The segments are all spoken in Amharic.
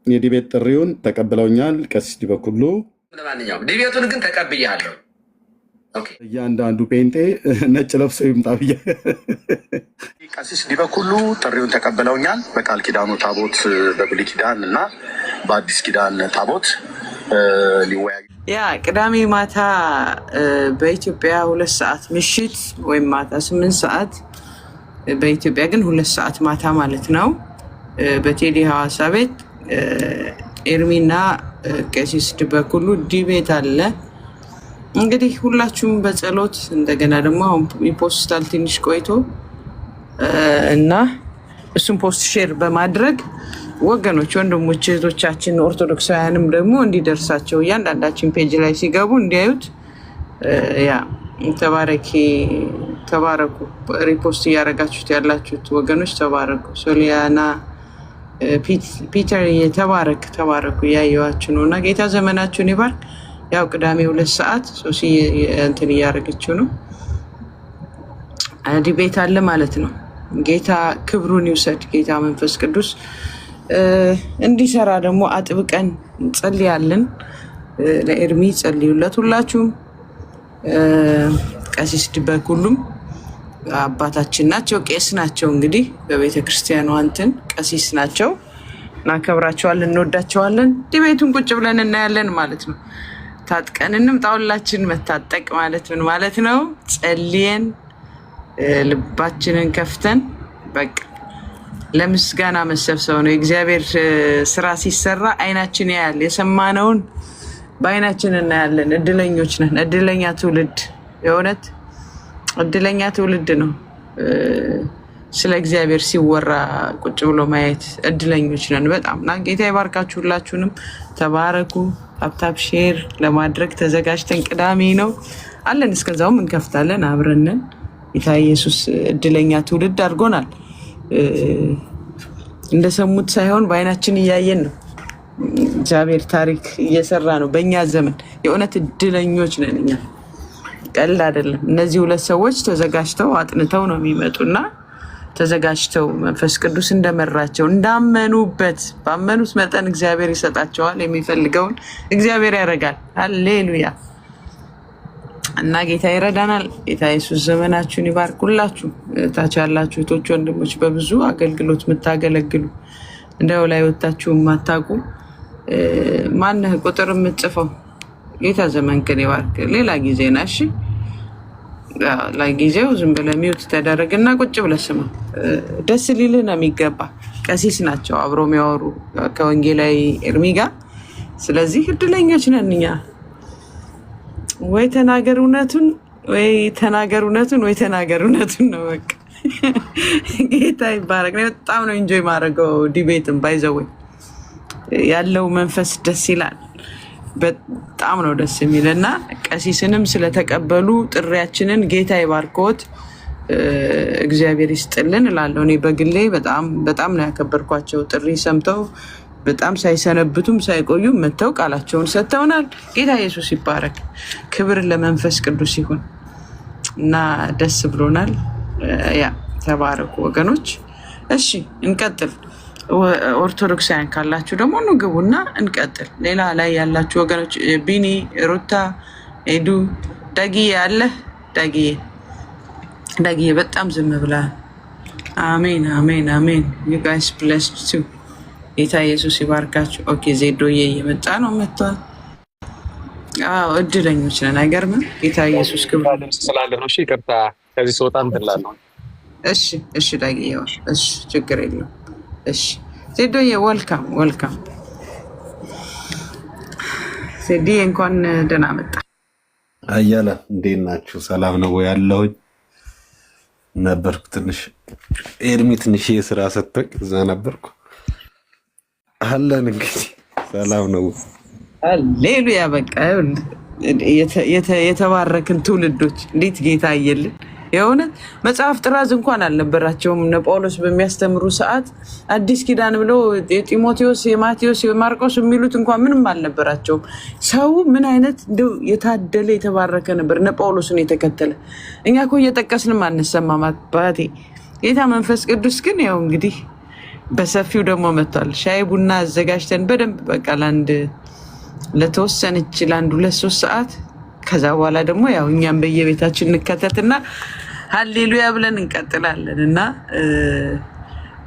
የዲቤት ጥሪውን ተቀብለውኛል። ቀሲስ ዲበኩሉ ለማንኛውም ዲቤቱን ግን ተቀብያለሁ። እያንዳንዱ ጴንጤ ነጭ ለብሶ ይምጣ ብዬ ቀሲስ ዲበኩሉ ጥሪውን ተቀብለውኛል። በቃል ኪዳኑ ታቦት በብሉይ ኪዳን እና በአዲስ ኪዳን ታቦት ሊወያዩ ቅዳሜ ማታ በኢትዮጵያ 2 ሰዓት ምሽት ወይም ማታ 8 ሰዓት በኢትዮጵያ ግን 2 ሰዓት ማታ ማለት ነው። በቴዲ ሐዋሳ ቤት ኤርሚና ቀሲስ ዲበኩሉ ዲቤት አለ። እንግዲህ ሁላችሁም በጸሎት እንደገና ደግሞ አሁን ይፖስታል ትንሽ ቆይቶ እና እሱን ፖስት ሼር በማድረግ ወገኖች ወንድሞች እህቶቻችን ኦርቶዶክሳውያንም ደግሞ እንዲደርሳቸው እያንዳንዳችን ፔጅ ላይ ሲገቡ እንዲያዩት ተባረኩ። ሪፖስት እያደረጋችሁት ያላችሁት ወገኖች ተባረኩ። ሶሊያና ፒተር ተባረኩ። እያየዋችሁ ነው እና ጌታ ዘመናችሁን ይባርክ። ያው ቅዳሜ 2 ሰዓት ሶሲ እንትን እያደረገችው ነው። ዲቤት አለ ማለት ነው። ጌታ ክብሩን ይውሰድ። ጌታ መንፈስ ቅዱስ እንዲሰራ ደግሞ አጥብቀን እንጸልያለን። ለኤርሚ ጸልዩለት ሁላችሁም። ቀሲስ ዲበኩሉም አባታችን ናቸው፣ ቄስ ናቸው። እንግዲህ በቤተ ክርስቲያኗ እንትን ቀሲስ ናቸው። እናከብራቸዋለን፣ እንወዳቸዋለን። ዲቤቱን ቁጭ ብለን እናያለን ማለት ነው። ታጥቀን እንምጣ። ሁላችን መታጠቅ ማለት ምን ማለት ነው? ጸልየን ልባችንን ከፍተን በቃ ለምስጋና መሰብሰብ ነው። የእግዚአብሔር ስራ ሲሰራ አይናችን ያያል። የሰማነውን በአይናችን እናያለን። እድለኞች ነን። እድለኛ ትውልድ፣ የእውነት እድለኛ ትውልድ ነው። ስለ እግዚአብሔር ሲወራ ቁጭ ብሎ ማየት እድለኞች ነን በጣም እና ጌታ ይባርካችሁ። ሁላችሁንም ተባረኩ። ታፕታፕ ሼር ለማድረግ ተዘጋጅተን ቅዳሜ ነው አለን። እስከዛውም እንከፍታለን አብረንን። ጌታ ኢየሱስ እድለኛ ትውልድ አድርጎናል። እንደሰሙት ሳይሆን በአይናችን እያየን ነው። እግዚአብሔር ታሪክ እየሰራ ነው በእኛ ዘመን። የእውነት እድለኞች ነን እኛ፣ ቀልድ አይደለም። እነዚህ 2 ሰዎች ተዘጋጅተው አጥንተው ነው የሚመጡና ተዘጋጅተው መንፈስ ቅዱስ እንደመራቸው እንዳመኑበት ባመኑት መጠን እግዚአብሔር ይሰጣቸዋል። የሚፈልገውን እግዚአብሔር ያደርጋል። ሃሌሉያ እና ጌታ ይረዳናል። ጌታ ኢየሱስ ዘመናችሁን ይባርኩላችሁ። ታች ያላችሁ እህቶች ወንድሞች፣ በብዙ አገልግሎት የምታገለግሉ እንደው ላይ ወጣችሁ የማታውቁ ማነህ ቁጥር የምትጽፈው ጌታ ዘመንክን ይባርክ። ሌላ ጊዜ ና እሺ፣ ለጊዜው ዝም ብለህ ሚውት ተደረግና ቁጭ ብለህ ስማ። ደስ ሊልህ ነው የሚገባ። ቀሲስ ናቸው አብረው የሚያወሩ ከወንጌላዊ ኤርሚ ጋር። ስለዚህ እድለኞች ነን እኛ። ወይ ተናገር እውነቱን ነው በቃ። ጌታ ይባረክ። በጣም ነው ኢንጆይ ማድረገው ዲቤትን። ባይዘወይ ያለው መንፈስ ደስ ይላል። በጣም ነው ደስ የሚል እና ቀሲስንም ስለተቀበሉ ጥሪያችንን ጌታ ይባርኮት፣ እግዚአብሔር ይስጥልን እላለሁ። እኔ በግሌ በጣም ነው ያከበርኳቸው። ጥሪ ሰምተው በጣም ሳይሰነብቱም ሳይቆዩም መጥተው ቃላቸውን ሰጥተውናል። ጌታ ኢየሱስ ይባረክ። ክብር ለመንፈስ ቅዱስ ይሁን እና ደስ ብሎናል። ተባረኩ ወገኖች። እሺ እንቀጥል። ኦርቶዶክሳውያን ካላችሁ ደግሞ ንግቡና እንቀጥል። ሌላ ላይ ያላችሁ ወገኖች ቢኒ፣ ሩታ፣ ኤዱ፣ ዳጊዬ አለ። ዳጊዬ በጣም ዝም ብላ። አሜን አሜን አሜን። ዩ ጋይስ ብለስድ ቱ። ጌታ ኢየሱስ ይባርካችሁ። ኦኬ ዜዶዬ እየመጣ ነው፣ መጥቷል። እድለኞች ነን። አይገርምም? ጌታ ኢየሱስ ክብር ስላለ ነው። እሺ ይቅርታ፣ ከዚህ ስወጣ እንትላለሁ። እሺ ዳጊዬ፣ እሺ ችግር የለውም። እሺ ዜዶዬ ወልካም። ዜዶዬ እንኳን ደህና መጣ። አያለ እንዴት ናችሁ? ሰላም ነው ወይ? ያለሁኝ ነበርኩ። ትንሽ ኤርሚ ትንሽ የስራ ሰጥቶኝ እዛ ነበርኩ። አለን እንግዲህ ሰላም ነው። ሃሌሉያ። በቃ የተባረክን ትውልዶች እንዴት ጌታ አየልን። የሆነ መጽሐፍ ጥራዝ እንኳን አልነበራቸውም። እነ ጳውሎስ በሚያስተምሩ ሰዓት አዲስ ኪዳን ብለው የጢሞቴዎስ፣ የማቴዎስ፣ የማርቆስ የሚሉት እንኳን ምንም አልነበራቸውም። ሰው ምን አይነት የታደለ የተባረከ ነበር እነ ጳውሎስን የተከተለ። እኛ እኮ እየጠቀስንም አንሰማም አባቴ። ጌታ መንፈስ ቅዱስ ግን ያው እንግዲህ በሰፊው ደግሞ መጥቷል። ሻይ ቡና አዘጋጅተን በደንብ በቃ ለተወሰነች ለአንድ 2-3 ሰዓት ከዛ በኋላ ደግሞ ያው እኛም በየቤታችን እንከተትና ሃሌሉያ ብለን እንቀጥላለን። እና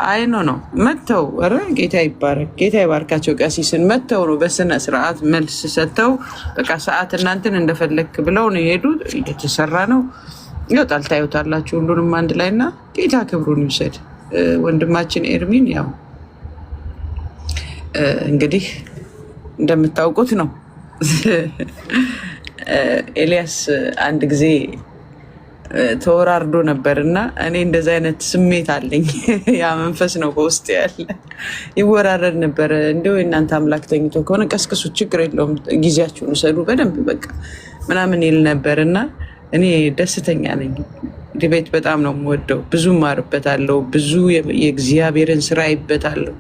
አይኖ ነው መተው ኧረ ጌታ ይባረክ ጌታ ይባርካቸው። ቀሲስን መተው ነው በስነ ስርዓት መልስ ሰጥተው በቃ ሰዓት እናንተን እንደፈለክ ብለው ነው የሄዱ። እየተሰራ ነው ይወጣል፣ ታዩታላችሁ ሁሉንም አንድ ላይ እና ጌታ ክብሩን ይውሰድ። ወንድማችን ኤርሚን ያው እንግዲህ እንደምታውቁት ነው። ኤልያስ አንድ ጊዜ ተወራርዶ ነበር እና እኔ እንደዛ አይነት ስሜት አለኝ። ያ መንፈስ ነው በውስጥ ያለ። ይወራረድ ነበር። እንደው እናንተ አምላክ ተኝቶ ከሆነ ቀስቅሱ፣ ችግር የለውም ጊዜያችሁን ውሰዱ በደንብ በቃ ምናምን ይል ነበር እና እኔ ደስተኛ ነኝ። ዲቤት በጣም ነው የምወደው። ብዙ ማርበታለሁ፣ ብዙ የእግዚአብሔርን ስራ ይበታለሁ።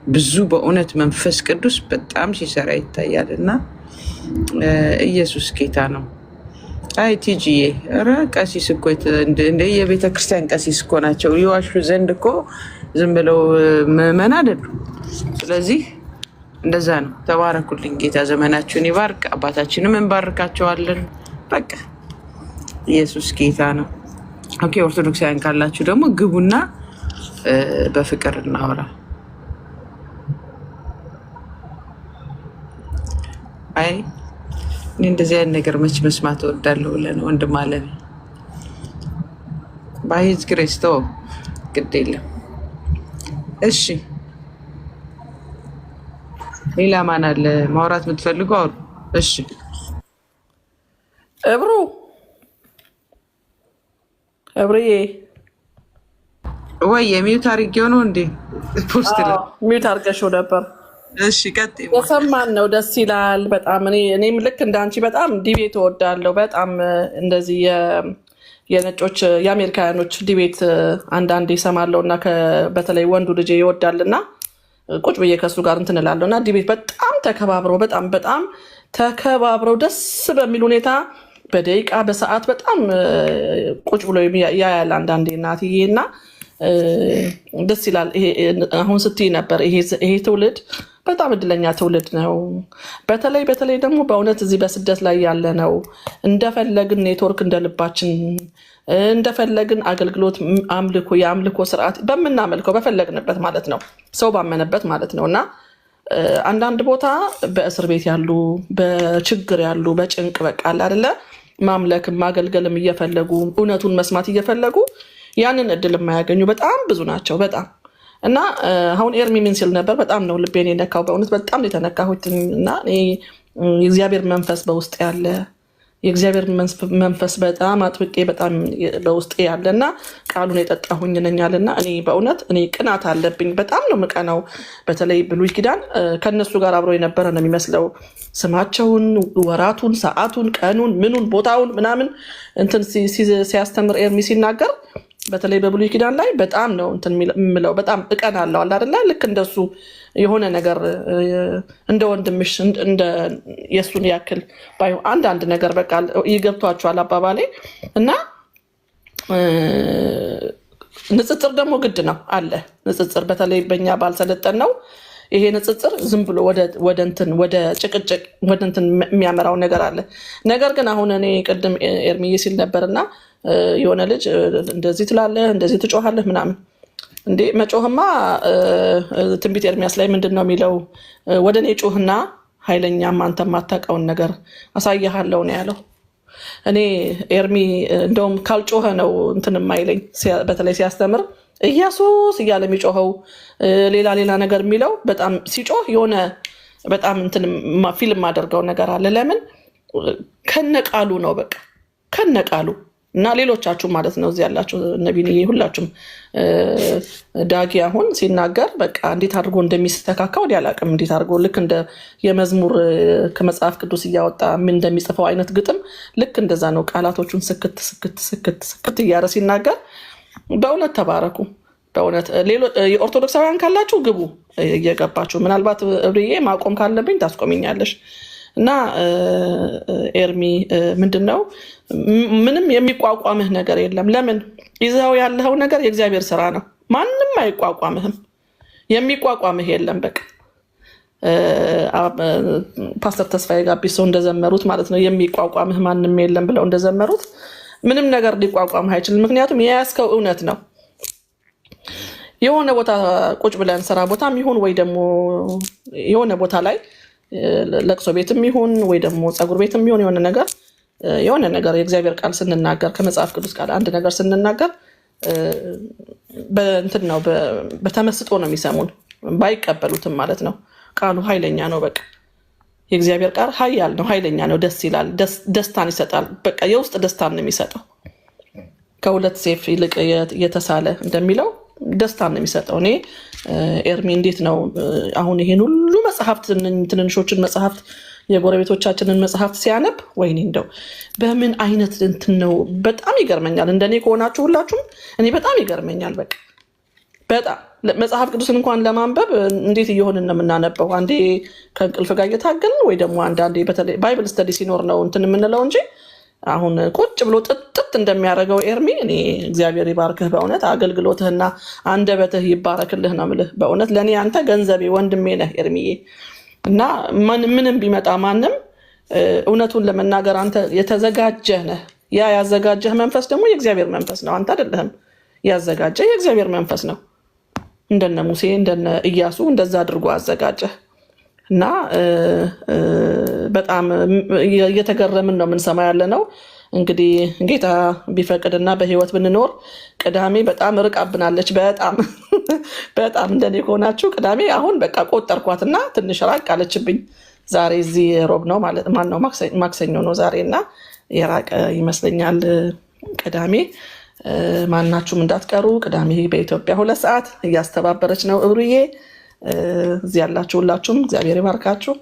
ብዙ በእውነት መንፈስ ቅዱስ በጣም ሲሰራ ይታያል እና ኢየሱስ ጌታ ነው። አይ ቲጂዬ ኧረ ቀሲስ እኮ እንደ የቤተ ክርስቲያን ቀሲስ እኮ ናቸው። ይዋሹ ዘንድ እኮ ዝም ብለው ምዕመን አይደሉም። ስለዚህ እንደዛ ነው። ተባረኩልኝ። ጌታ ዘመናችሁን ይባርክ። አባታችንም እንባርካቸዋለን። በቃ ኢየሱስ ጌታ ነው። ኦኬ ኦርቶዶክሳውያን ካላችሁ ደግሞ ግቡና በፍቅር እናወራ። አይ እኔ እንደዚህ አይነት ነገር መች መስማት እወዳለሁ ብለህ ነው ወንድም አለም። ባይዝ ግሬስቶ ግድ የለም። እሺ ሌላ ማን አለ ማውራት የምትፈልገው? አሉ። እሺ እብሩዬ ወይ የሚዩት አድርጌው ነው እንዴ? ፖስት ላይ ሚዩት አድርገሽው ነበር። እሺ ቀጥይ። የሰማን ነው ደስ ይላል በጣም። እኔም ልክ እንዳንቺ በጣም ዲቤት እወዳለሁ በጣም። እንደዚህ የነጮች የአሜሪካኖች ዲቤት አንዳንዴ እሰማለሁ እና በተለይ ወንዱ ልጅ ይወዳልና ቁጭ ብዬ ከሱ ጋር እንትን እላለሁ እና ዲቤት በጣም ተከባብረው በጣም ተከባብረው ደስ በሚል ሁኔታ በደቂቃ በሰዓት በጣም ቁጭ ብሎ ያያል አንዳንዴ እናትዬ እና ደስ ይላል። አሁን ስትይ ነበር ይሄ ትውልድ በጣም እድለኛ ትውልድ ነው። በተለይ ደግሞ በእውነት እዚህ በስደት ላይ ያለ ነው እንደፈለግን ኔትወርክ እንደልባችን እንደፈለግን አገልግሎት አምልኮ የአምልኮ ስርዓት በምናመልከው በፈለግንበት ማለት ነው ሰው ባመነበት ማለት ነው እና አንዳንድ ቦታ በእስር ቤት ያሉ በችግር ያሉ በጭንቅ በቃ አይደለ ማምለክም ማገልገልም እየፈለጉ እውነቱን መስማት እየፈለጉ ያንን እድል የማያገኙ በጣም ብዙ ናቸው በጣም እና አሁን ኤርሚ ምን ሲል ነበር በጣም ነው ልቤን የነካው በእውነት በጣም የተነካሁት እና የእግዚአብሔር መንፈስ በውስጥ ያለ የእግዚአብሔር መንፈስ በጣም አጥብቄ በጣም በውስጥ ያለና ቃሉን የጠጣሁኝ ነኛልና እኔ በእውነት እኔ ቅናት አለብኝ በጣም ነው ምቀናው። በተለይ ብሉይ ኪዳን ከነሱ ጋር አብሮ የነበረ ነው የሚመስለው ስማቸውን ወራቱን ሰዓቱን ቀኑን ምኑን ቦታውን ምናምን እንትን ሲያስተምር ኤርሚ ሲናገር በተለይ በብሉይ ኪዳን ላይ በጣም ነው እንትን ምለው በጣም እቀናለሁ አለ አይደለ ልክ እንደሱ የሆነ ነገር እንደ ወንድምሽ እንደ የሱን ያክል ባይ አንድ ነገር በቃ ይገብቷቸዋል አባባሌ እና ንጽጽር ደግሞ ግድ ነው አለ ንጽጽር በተለይ በእኛ ባልሰለጠን ነው ይሄ ንጽጽር ዝም ብሎ ወደ ጭቅጭቅ ወደ እንትን የሚያመራው ነገር አለ። ነገር ግን አሁን እኔ ቅድም ኤርሚዬ ሲል ነበርና የሆነ ልጅ እንደዚህ ትላለህ እንደዚህ ትጮሃለህ ምናምን እንዴ መጮህማ ትንቢት ኤርሚያስ ላይ ምንድነው የሚለው ወደ እኔ ጮህና ኃይለኛም አንተ ማታውቀውን ነገር አሳያለሁ ነው ያለው። እኔ ኤርሚ እንደውም ካልጮኸ ነው እንትን የማይለኝ በተለይ ሲያስተምር ኢየሱስ እያለ የሚጮኸው ሌላ ነገር የሚለው በጣም ሲጮህ የሆነ በጣም እንትን ፊልም አደርገው ነገር አለ። ለምን ከነቃሉ ነው በቃ ከነቃሉ እና ሌሎቻችሁ ማለት ነው እዚህ ያላችሁ ነቢይዬ ሁላችሁም ዳጊ አሁን ሲናገር በቃ እንዴት አድርጎ እንደሚስተካከው ያላቅም እንዴት አድርጎ ልክ እንደ የመዝሙር ከመጽሐፍ ቅዱስ እያወጣ ምን እንደሚጽፈው አይነት ግጥም ልክ እንደዛ ነው ቃላቶቹን ስክት እያረ ሲናገር በእውነት ተባረኩ። በእውነት የኦርቶዶክሳውያን ካላችሁ ግቡ እየገባችሁ ምናልባት እብርዬ ማቆም ካለብኝ ታስቆሚኛለሽ። እና ኤርሚ ምንድነው ምንም የሚቋቋምህ ነገር የለም። ለምን ይዘው ያለው ነገር የእግዚአብሔር ስራ ነው። ማንም አይቋቋምህም። የሚቋቋምህ የለም። በቃ ፓስተር ተስፋዬ ጋቢሶ እንደዘመሩት ማለት ነው የሚቋቋምህ ማንም የለም ብለው እንደዘመሩት ምንም ነገር ሊቋቋምህ አይችልም። ምክንያቱም የያዝከው እውነት ነው። የሆነ ቦታ ቁጭ ብለን ስራ ቦታም ይሁን ወይ ደግሞ የሆነ ቦታ ላይ ለቅሶ ቤትም ይሁን ወይ ደግሞ ጸጉር ቤትም ይሁን የሆነ ነገር የእግዚአብሔር ቃል ስንናገር ከመጽሐፍ ቅዱስ ቃል አንድ ነገር ስንናገር በእንትን ነው በተመስጦ ነው የሚሰሙን፣ ባይቀበሉትም ማለት ነው። ቃሉ ኃይለኛ ነው። በቃ የእግዚአብሔር ቃል ኃያል ነው፣ ኃይለኛ ነው፣ ደስ ይላል፣ ደስታን ይሰጣል። በቃ የውስጥ ደስታን ነው የሚሰጠው። ከሁለት ሰይፍ ይልቅ የተሳለ እንደሚለው ደስታን ነው የሚሰጠው። እኔ ኤርሚ እንዴት ነው አሁን ይሄን ሁሉ መጽሐፍት ትንንሾችን መጽሐፍት የጎረቤቶቻችንን መጽሐፍት ሲያነብ ወይኔ እንደው በምን አይነት እንትን ነው በጣም ይገርመኛል። እንደኔ ከሆናችሁ ሁላችሁም እኔ በጣም ይገርመኛል። በቃ በጣም መጽሐፍ ቅዱስን እንኳን ለማንበብ እንዴት እየሆንን ነው የምናነበው? አንዴ ከእንቅልፍ ጋር እየታገልን ወይ ደግሞ አንዳንዴ በተለይ ባይብል ስተዲ ሲኖር ነው እንትን የምንለው እንጂ አሁን ቁጭ ብሎ ጥጥት እንደሚያደርገው ኤርሚ እኔ እግዚአብሔር ይባርክህ በእውነት አገልግሎትህና አንደበትህ ይባረክልህ ነው የምልህ። በእውነት ለእኔ አንተ ገንዘቤ ወንድሜ ነህ ኤርሚዬ። እና ምንም ቢመጣ ማንም እውነቱን ለመናገር አንተ የተዘጋጀህ ነህ። ያ ያዘጋጀህ መንፈስ ደግሞ የእግዚአብሔር መንፈስ ነው። አንተ አይደለህም ያዘጋጀህ፣ የእግዚአብሔር መንፈስ ነው። እንደነ ሙሴ እንደነ ኢያሱ እንደዛ አድርጎ አዘጋጀህ። እና በጣም እየተገረምን ነው የምንሰማ ያለ ነው። እንግዲህ ጌታ ቢፈቅድና በህይወት ብንኖር ቅዳሜ በጣም ርቃብናለች። በጣም እንደኔ ከሆናችሁ ቅዳሜ አሁን በቃ ቆጠርኳትና ትንሽ ራቅ አለችብኝ። ዛሬ እዚህ ሮብ ነው ማለት ማነው ማክሰኞ ነው ዛሬ እና የራቀ ይመስለኛል ቅዳሜ። ማናችሁም እንዳትቀሩ። ቅዳሜ በኢትዮጵያ 2 ሰዓት እያስተባበረች ነው እብሩዬ። እዚህ ያላችሁ ሁላችሁም እግዚአብሔር ይባርካችሁ።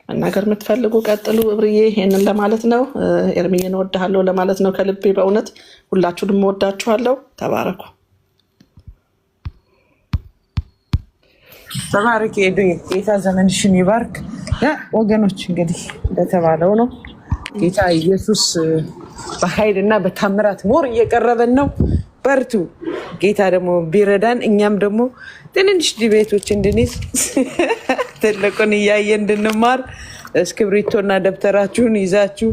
መናገር የምትፈልጉ ቀጥሉ። እብርዬ ይሄንን ለማለት ነው። ኤርሚዬን እወድሃለሁ ለማለት ነው ከልቤ። በእውነት ሁላችሁንም እወዳችኋለሁ። ተባረኩ። ተባረክ ሄዱ። ጌታ ዘመንሽን ይባርክ። ወገኖች እንግዲህ እንደተባለው ነው ጌታ ኢየሱስ በኃይልና በታምራት ሞር እየቀረበን ነው። በርቱ። ጌታ ደግሞ ቢረዳን እኛም ደግሞ ትንንሽ ዲቤቶች እንድንይዝ ትልቁን እያየ እንድንማር እስክሪብቶና ደብተራችሁን ይዛችሁ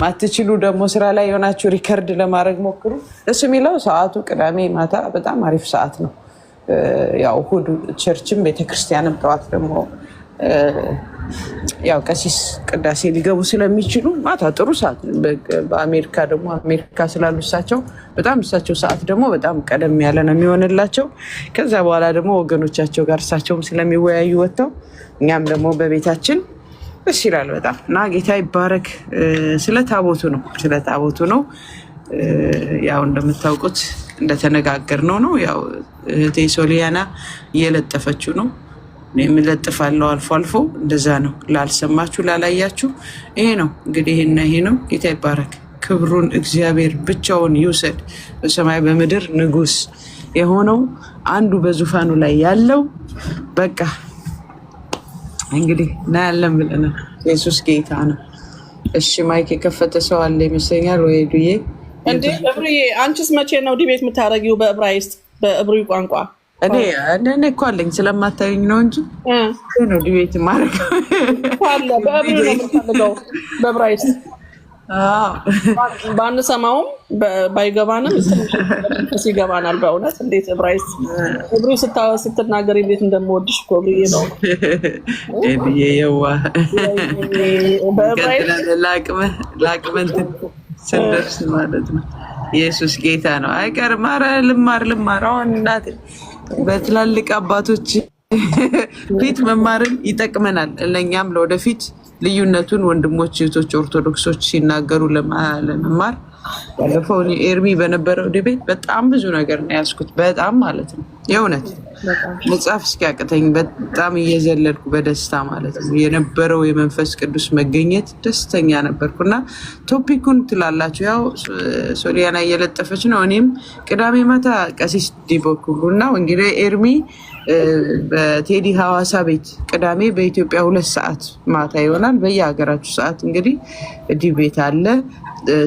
ማትችሉ ደግሞ ስራ ላይ የሆናችሁ ሪከርድ ለማድረግ ሞክሩ። እሱ የሚለው ሰዓቱ ቅዳሜ ማታ በጣም አሪፍ ሰዓት ነው። ያው እሑድ ቸርችም ቤተክርስቲያንም ጠዋት ደግሞ ያው ቀሲስ ቅዳሴ ሊገቡ ስለሚችሉ ማታ ጥሩ ሰዓት። በአሜሪካ ደግሞ አሜሪካ ስላሉ በጣም እሳቸው ሰዓት ደግሞ በጣም ቀደም ያለ ነው የሚሆንላቸው። ከዛ በኋላ ደግሞ ወገኖቻቸው ጋር እሳቸውም ስለሚወያዩ ወጥተው እኛም ደግሞ በቤታችን ደስ ይላል በጣም እና ጌታ ይባረክ። ስለ ታቦቱ ነው ያው እንደምታውቁት እንደተነጋገርነው ነው። ያው እህቴ ሶሊያና እየለጠፈችው ነው። የምለጥፋለው አልፎ አልፎ እንደዛ ነው። ላልሰማችሁ ላላያችሁ ይሄ ነው እንግዲህ ይሄ ነው። ጌታ ይባረክ። ክብሩን እግዚአብሔር ብቻውን ይውሰድ። በሰማይ በምድር ንጉስ የሆነው አንዱ በዙፋኑ ላይ ያለው በቃ እንግዲህ እናያለን ብለናል። ኢየሱስ ጌታ ነው። እሺ ማይክ የከፈተ ሰው አለ ይመስለኛል ወይ ዱዬ? እንዴ እብሩዬ አንቺስ መቼ ነው ዲቤት የምታደርጊው በዕብራይስጥ በዕብሩይ ቋንቋ? እኔ እኮ አለኝ ስለማታዩኝ ነው እንጂ ነው ዲቤት ማድረግ አለ። በዕብሩይ ነው የምንፈልገው በዕብራይስጥ ባንሰማውም ባይገባንም ሲገባናል። በእውነት እንዴት ዕብራይስጥ ዕብሩይ ስትናገር እንዴት እንደምወድሽ እኮ ብዬ ነው የዋ ለአቅመ ስንደርስ ማለት ነው። ኢየሱስ ጌታ ነው። አይቀርም። ኧረ ልማር አሁን እናቴ በትላልቅ አባቶች ፊት መማርን ይጠቅመናል። ለእኛም ለወደፊት ልዩነቱን ወንድሞች እህቶች ኦርቶዶክሶች ሲናገሩ ለመማር ባለፈው ኤርሚ በነበረው ዲቤት በጣም ብዙ ነገር ነው ያዝኩት። በጣም ማለት ነው የእውነት መጽሐፍ እስኪያቅተኝ በጣም እየዘለልኩ በደስታ ማለት ነው የነበረው የመንፈስ ቅዱስ መገኘት ደስተኛ ነበርኩና ቶፒኩን ትላላችሁ። ያው ሶሊያና እየለጠፈች ነው። እኔም ቅዳሜ ማታ ቀሲስ ዲቦኩሉና ወንጌላዊ ኤርሚ በቴዲ ሐዋሳ ቤት ቅዳሜ በኢትዮጵያ 2 ሰዓት ማታ ይሆናል። በየሀገራችሁ ሰዓት እንግዲህ ዲቤት አለ።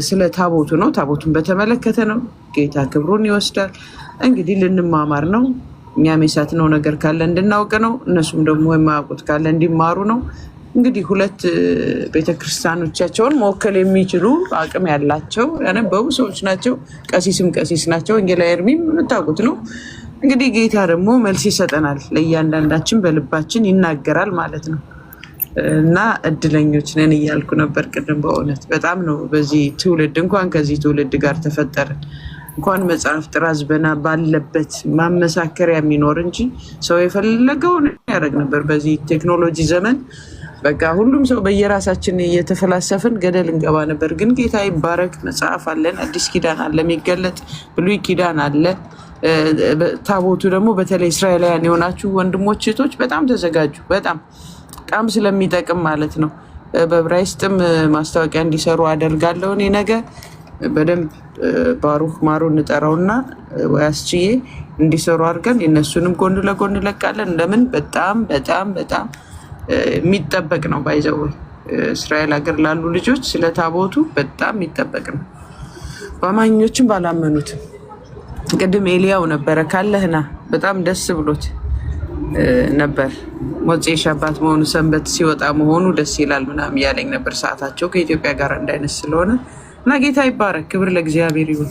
ስለ ታቦቱ ነው። ታቦቱን በተመለከተ ነው። ጌታ ክብሩን ይወስዳል። እንግዲህ ልንማማር ነው። እኛም የሳትነው ነገር ካለ እንድናውቅ ነው። እነሱም ደግሞ የማያውቁት ካለ እንዲማሩ ነው። እንግዲህ ሁለት ቤተክርስቲያኖቻቸውን መወከል የሚችሉ አቅም ያላቸው ያነበቡ ሰዎች ናቸው። ቀሲስም ቀሲስ ናቸው። ወንጌላዊ ኤርሚም የምታውቁት ነው። እንግዲህ ጌታ ደግሞ መልስ ይሰጠናል። ለእያንዳንዳችን በልባችን ይናገራል ማለት ነው። እና እድለኞች ነን እያልኩ ነበር ቅድም። በእውነት በጣም ነው በዚህ ትውልድ እንኳን ከዚህ ትውልድ ጋር ተፈጠርን። እንኳን መጽሐፍ ጥራዝ ባለበት ማመሳከሪያ የሚኖር እንጂ ሰው የፈለገውን ያደርግ ነበር። በዚህ ቴክኖሎጂ ዘመን በቃ ሁሉም ሰው በየራሳችን እየተፈላሰፍን ገደል እንገባ ነበር። ግን ጌታ ይባረክ፣ መጽሐፍ አለን፣ አዲስ ኪዳን አለ የሚገለጥ፣ ብሉይ ኪዳን አለ። ታቦቱ ደግሞ በተለይ እስራኤላውያን የሆናችሁ ወንድሞች እህቶች በጣም ተዘጋጁ። በጣም ስለሚጠቅም ማለት ነው። በዕብራይስጥም ማስታወቂያ እንዲሰሩ አደርጋለሁ። እኔ ነገ በደንብ ባሩክ ማሩ እንጠራውና ወያስችዬ እንዲሰሩ አድርገን የነሱንም ጎን ለጎን ለቃለን። ለምን በጣም የሚጠበቅ ነው። ባይዘው እስራኤል ሀገር ላሉ ልጆች ስለ ታቦቱ በጣም የሚጠበቅ ነው። በአማኞችም ባላመኑትም። ቅድም ኤልያው ነበረ ካለህና በጣም ደስ ብሎት ነበር። ሞፄ ሻባት መሆኑ ሰንበት ሲወጣ መሆኑ ደስ ይላል ምናምን እያለኝ ነበር። ሰዓታቸው ከኢትዮጵያ ጋር እንዳይነት ስለሆነ እና ጌታ ይባረክ፣ ክብር ለእግዚአብሔር ይሁን።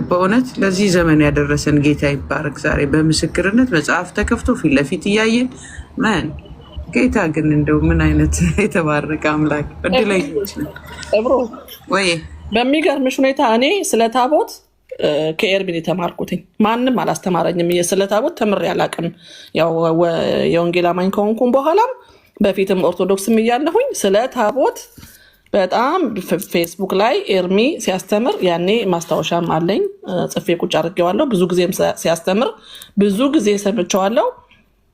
በእውነት ለዚህ ዘመን ያደረሰን ጌታ ይባረክ። ዛሬ በምስክርነት መጽሐፍ ተከፍቶ ፊት ለፊት እያየን ማን ጌታ ግን እንደው ምን አይነት የተባረከ አምላክ እድለኞች ነን። ወይ በሚገርምሽ ሁኔታ እኔ ስለ ታቦት ከኤርሚን የተማርኩትኝ ማንም አላስተማረኝም። ስለ ታቦት ተምሬ አላውቅም። ያው የወንጌል አማኝ ከሆንኩም በኋላም በፊትም ኦርቶዶክስም እያለሁኝ ስለ ታቦት በጣም ፌስቡክ ላይ ኤርሚ ሲያስተምር ያኔ ማስታወሻም አለኝ፣ ጽፌ ቁጭ አድርጌዋለሁ። ብዙ ጊዜም ሲያስተምር ብዙ ጊዜ ሰምቼዋለሁ።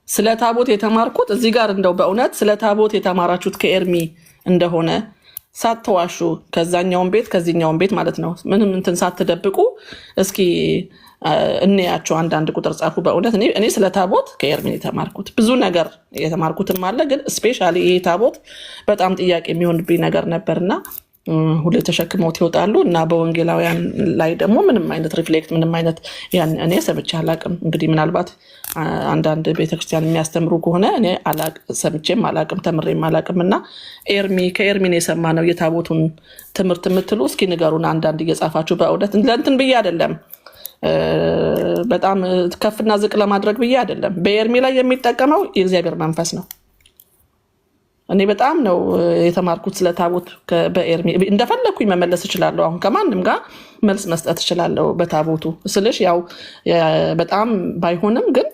ስለ ታቦት የተማርኩት እዚህ ጋር እንደው በእውነት ስለ ታቦት የተማራችሁት ከኤርሚ እንደሆነ ሳትዋሹ ከዛኛውን ቤት ከዚህኛውን ቤት ማለት ነው ምንም እንትን ሳትደብቁ እስኪ እንያቸው። አንዳንድ ቁጥር ጻፉ። በእውነት እኔ ስለ ታቦት ከኤርሚ የተማርኩት ብዙ ነገር የተማርኩትም አለ፣ ግን ስፔሻሊ ይሄ ታቦት በጣም ጥያቄ የሚሆንብኝ ነገር ነበርና ሁሌ ተሸክመውት ይወጣሉ እና በወንጌላውያን ላይ ደግሞ ምንም አይነት ሪፍሌክት ምንም አይነት እኔ ሰምቼ አላቅም። እንግዲህ ምናልባት አንዳንድ ቤተክርስቲያን የሚያስተምሩ ከሆነ እኔ ሰምቼም አላቅም ተምሬም አላቅም። እና ከኤርሚን የሰማ ነው የታቦቱን ትምህርት የምትሉ እስኪ ንገሩን አንዳንድ እየጻፋችሁ። በእውነት ለእንትን ብዬ አይደለም፣ በጣም ከፍና ዝቅ ለማድረግ ብዬ አይደለም። በኤርሚ ላይ የሚጠቀመው የእግዚአብሔር መንፈስ ነው። እኔ በጣም ነው የተማርኩት ስለ ታቦት በኤርሚ። እንደፈለኩኝ መመለስ እችላለሁ። አሁን ከማንም ጋር መልስ መስጠት እችላለሁ በታቦቱ ስልሽ ያው በጣም ባይሆንም ግን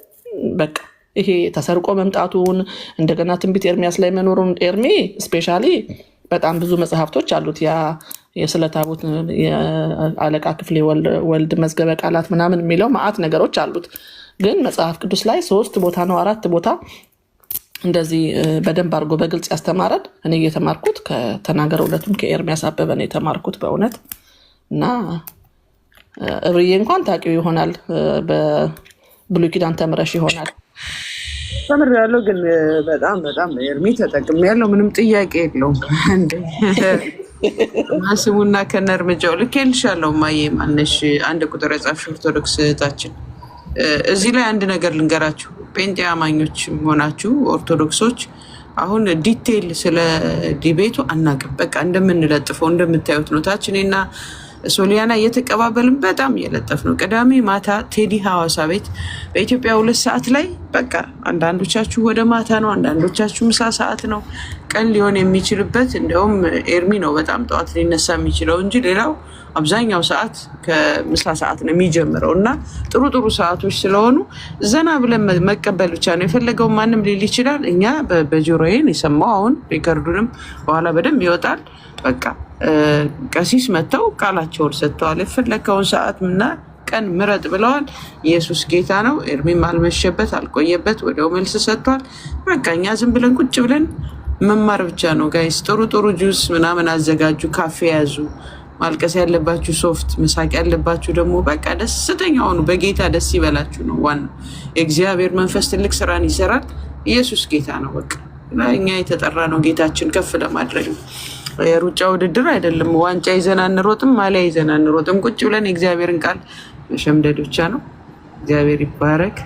በቃ ይሄ ተሰርቆ መምጣቱን እንደገና ትንቢት ኤርሚያስ ላይ መኖሩን ኤርሚ ስፔሻሊ በጣም ብዙ መጽሐፍቶች አሉት። ያ የስለ ታቦት የአለቃ ክፍሌ ወልድ መዝገበ ቃላት ምናምን የሚለው ማአት ነገሮች አሉት። ግን መጽሐፍ ቅዱስ ላይ 3 ቦታ ነው 4 ቦታ እንደዚህ በደንብ አድርጎ በግልጽ ያስተማረን። እኔ እየተማርኩት ከተናገረ ሁለቱም ከኤርሚያስ አበበ ነው የተማርኩት በእውነት። እና እብርዬ እንኳን ታውቂው ይሆናል፣ በብሉይ ኪዳን ተምረሽ ይሆናል። ተምሬያለሁ፣ ግን በጣም ኤርሚ ተጠቅሜያለሁ። ምንም ጥያቄ የለውም። ስሙና ከነ እርምጃው ልኬልሻለሁ። ማየ ማነሽ አንድ ቁጥር የጻፍሽ ኦርቶዶክስ እህታችን፣ እዚህ ላይ አንድ ነገር ልንገራችሁ። ጴንጤ አማኞች ሆናችሁ ኦርቶዶክሶች አሁን ዲቴይል ስለ ዲቤቱ አናውቅም። በቃ እንደምንለጥፈው እንደምታዩት ነው። ታች እኔና ሶሊያና እየተቀባበልን በጣም እየለጠፍ ነው። ቅዳሜ ማታ ቴዲ ሐዋሳ ቤት በኢትዮጵያ 2 ሰዓት ላይ በቃ አንዳንዶቻችሁ ወደ ማታ ነው፣ አንዳንዶቻችሁ ምሳ ሰዓት ነው። ቀን ሊሆን የሚችልበት እንደውም ኤርሚ ነው በጣም ጠዋት ሊነሳ የሚችለው እንጂ ሌላው አብዛኛው ሰዓት ከምሳ ሰዓት ነው የሚጀምረው። እና ጥሩ ሰዓቶች ስለሆኑ ዘና ብለን መቀበል ብቻ ነው። የፈለገው ማንም ሊል ይችላል። እኛ በጆሮዬን የሰማው አሁን ሪከርዱንም በኋላ በደንብ ይወጣል። በቃ ቀሲስ መጥተው ቃላቸውን ሰጥተዋል። የፈለከውን ሰዓት እና ቀን ምረጥ ብለዋል። ኢየሱስ ጌታ ነው። ኤርሚም አልመሸበት አልቆየበት፣ ወዲያው መልስ ሰጥቷል። በቃ እኛ ዝም ብለን ቁጭ ብለን መማር ብቻ ነው። ጋይስ ጥሩ ጁስ ምናምን አዘጋጁ፣ ካፌ ያዙ። ማልቀስ ያለባችሁ ሶፍት፣ መሳቅ ያለባችሁ ደግሞ በቃ ደስተኛ ሆኑ። በጌታ ደስ ይበላችሁ ነው ዋናው። የእግዚአብሔር መንፈስ ትልቅ ስራን ይሰራል። ኢየሱስ ጌታ ነው። በቃ እኛ የተጠራ ነው ጌታችን ከፍ ለማድረግ ነው። የሩጫ ውድድር አይደለም። ዋንጫ ይዘን አንሮጥም፣ ማሊያ ይዘን አንሮጥም። ቁጭ ብለን የእግዚአብሔርን ቃል መሸምደድ ብቻ ነው። እግዚአብሔር ይባረክ።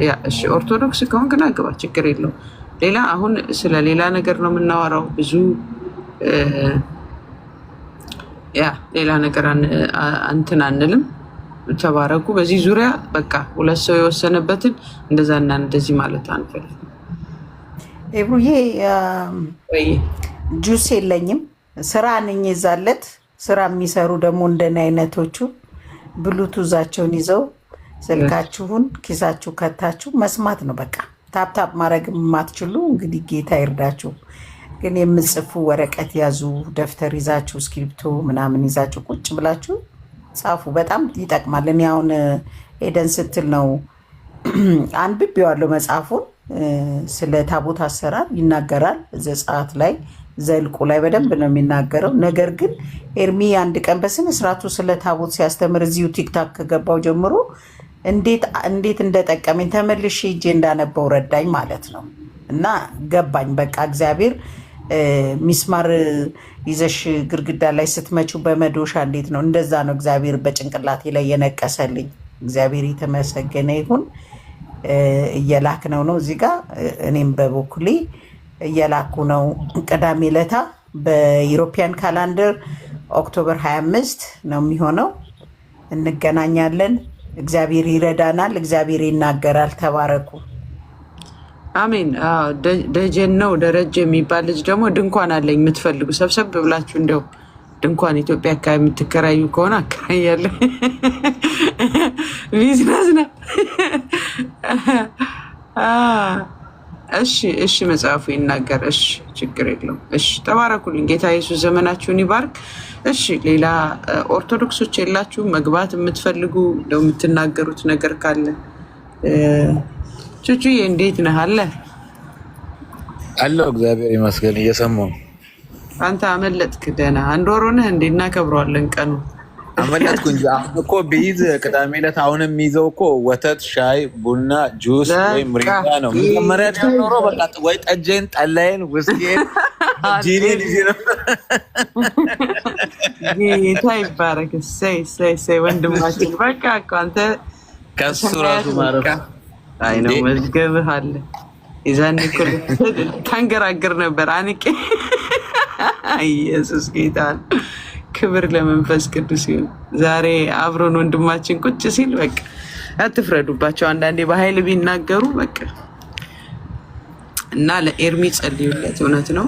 ያ እሺ፣ ኦርቶዶክስ ከሆንክ ና ግባ፣ ችግር የለውም። ሌላ አሁን ስለ ሌላ ነገር ነው የምናወራው። ብዙ ያ ሌላ ነገር እንትን አንልም። ተባረኩ። በዚህ ዙሪያ በቃ ሁለት ሰው የወሰነበትን እንደዛና እንደዚህ ማለት አንፈልግም። ኤብሩዬ ጁስ የለኝም፣ ስራ ነኝ የዛለት። ስራ የሚሰሩ ደግሞ እንደኔ አይነቶቹ ብሉቱዛቸውን ይዘው ስልካችሁን ኪሳችሁ ከታችሁ መስማት ነው በቃ። ታፕታፕ ማድረግ የማትችሉ እንግዲህ ጌታ ይርዳችሁ። ግን የምጽፉ ወረቀት ያዙ፣ ደፍተር ይዛችሁ እስክሪፕቶ ምናምን ይዛችሁ ቁጭ ብላችሁ ጻፉ። በጣም ይጠቅማል። እኔ አሁን ኤደን ስትል ነው አንብቤዋለሁ መጽሐፉን። ስለ ታቦት አሰራር ይናገራል። ዘጸአት ላይ ዘልቁ ላይ በደንብ ነው የሚናገረው። ነገር ግን ኤርሚ አንድ ቀን በስነ ስርዓቱ ስለ ታቦት ሲያስተምር እዚሁ ቲክታክ ከገባው ጀምሮ እንዴት እንደጠቀመኝ ተመልሼ ሄጄ እንዳነበው ረዳኝ ማለት ነው። እና ገባኝ በቃ እግዚአብሔር ሚስማር ይዘሽ ግርግዳ ላይ ስትመጪው በመዶሻ እንዴት ነው እንደዛ ነው እግዚአብሔር በጭንቅላቴ ላይ የነቀሰልኝ። እግዚአብሔር የተመሰገነ ይሁን። እየላክ ነው እዚህ ጋር እኔም በበኩሌ እየላኩ ነው። ቅዳሜ ለታ በኢሮፒያን ካላንደር ኦክቶበር 25 ነው የሚሆነው። እንገናኛለን። እግዚአብሔር ይረዳናል። እግዚአብሔር ይናገራል። ተባረኩ። አሜን። ደጀን ነው ደረጀ የሚባል ልጅ ደግሞ ድንኳን አለኝ የምትፈልጉ ሰብሰብ ብላችሁ እንደው ድንኳን ኢትዮጵያ አካባቢ የምትከራዩ ከሆነ አከራያለሁ። ቢዝነስ ነው። እሺ መጽሐፉ ይናገር። እሺ ችግር የለውም። እሺ ተባረኩልኝ። ጌታ ኢየሱስ ዘመናችሁን ይባርክ። እሺ ሌላ ኦርቶዶክሶች የላችሁ መግባት የምትፈልጉ እንደው የምትናገሩት ነገር ካለ? ቹቹዬ እንዴት ነህ? አለው እግዚአብሔር ይመስገን። እየሰማሁ አንተ አመለጥክ። ደህና አንድ ወር ሆነህ እንዴ? እናከብረዋለን ቀኑ። አመለጥኩ እንጂ አሁን እኮ ቢይዝ ቅዳሜ ዕለት አሁን የሚይዘው እኮ ወተት፣ ሻይ፣ ቡና፣ ጁስ ወይ ምሪንዳ ነው። መጀመሪያ ኖሮ በቃ ወይ ጠጄን፣ ጠላይን፣ ውስኪን፣ ጂኒን ይዤ ነው። ጌታ ይባረክ። ሰይ ወንድማችን በቃ እኮ አንተ ከሱ ራሱ ማረፍ አይ ነው መዝገብህ አለ። ይዛን እኮ ታንገራግር ነበር አንቄ። ኢየሱስ ጌታ ክብር ለመንፈስ ቅዱስ ይሁን። ዛሬ አብሮን ወንድማችን ቁጭ ሲል በቃ አትፍረዱባቸው። አንዳንዴ በኃይል ቢናገሩ በቃ እና ለኤርሚ ጸልዩለት። እውነት ነው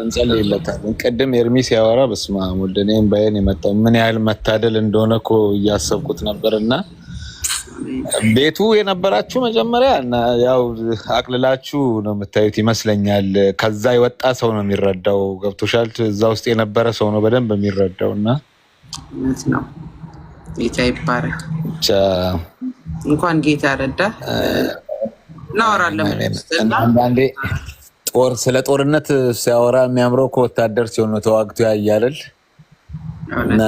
እንጸልይለታለን። ቅድም ኤርሚ ሲያወራ በስመ አብ ወልድ እኔም ባይን የመጣው ምን ያህል መታደል እንደሆነ እኮ እያሰብኩት ነበርና ቤቱ የነበራችሁ መጀመሪያ እና ያው አቅልላችሁ ነው የምታዩት ይመስለኛል። ከዛ የወጣ ሰው ነው የሚረዳው። ገብቶሻል? እዛ ውስጥ የነበረ ሰው ነው በደንብ የሚረዳው። እና ነው ጌታ ይባረክ። እንኳን ጌታ ረዳ። እናወራለን። አንዳንዴ ስለ ጦርነት ሲያወራ የሚያምረው ከወታደር ሲሆን ነው ተዋግቶ ያያልል። እና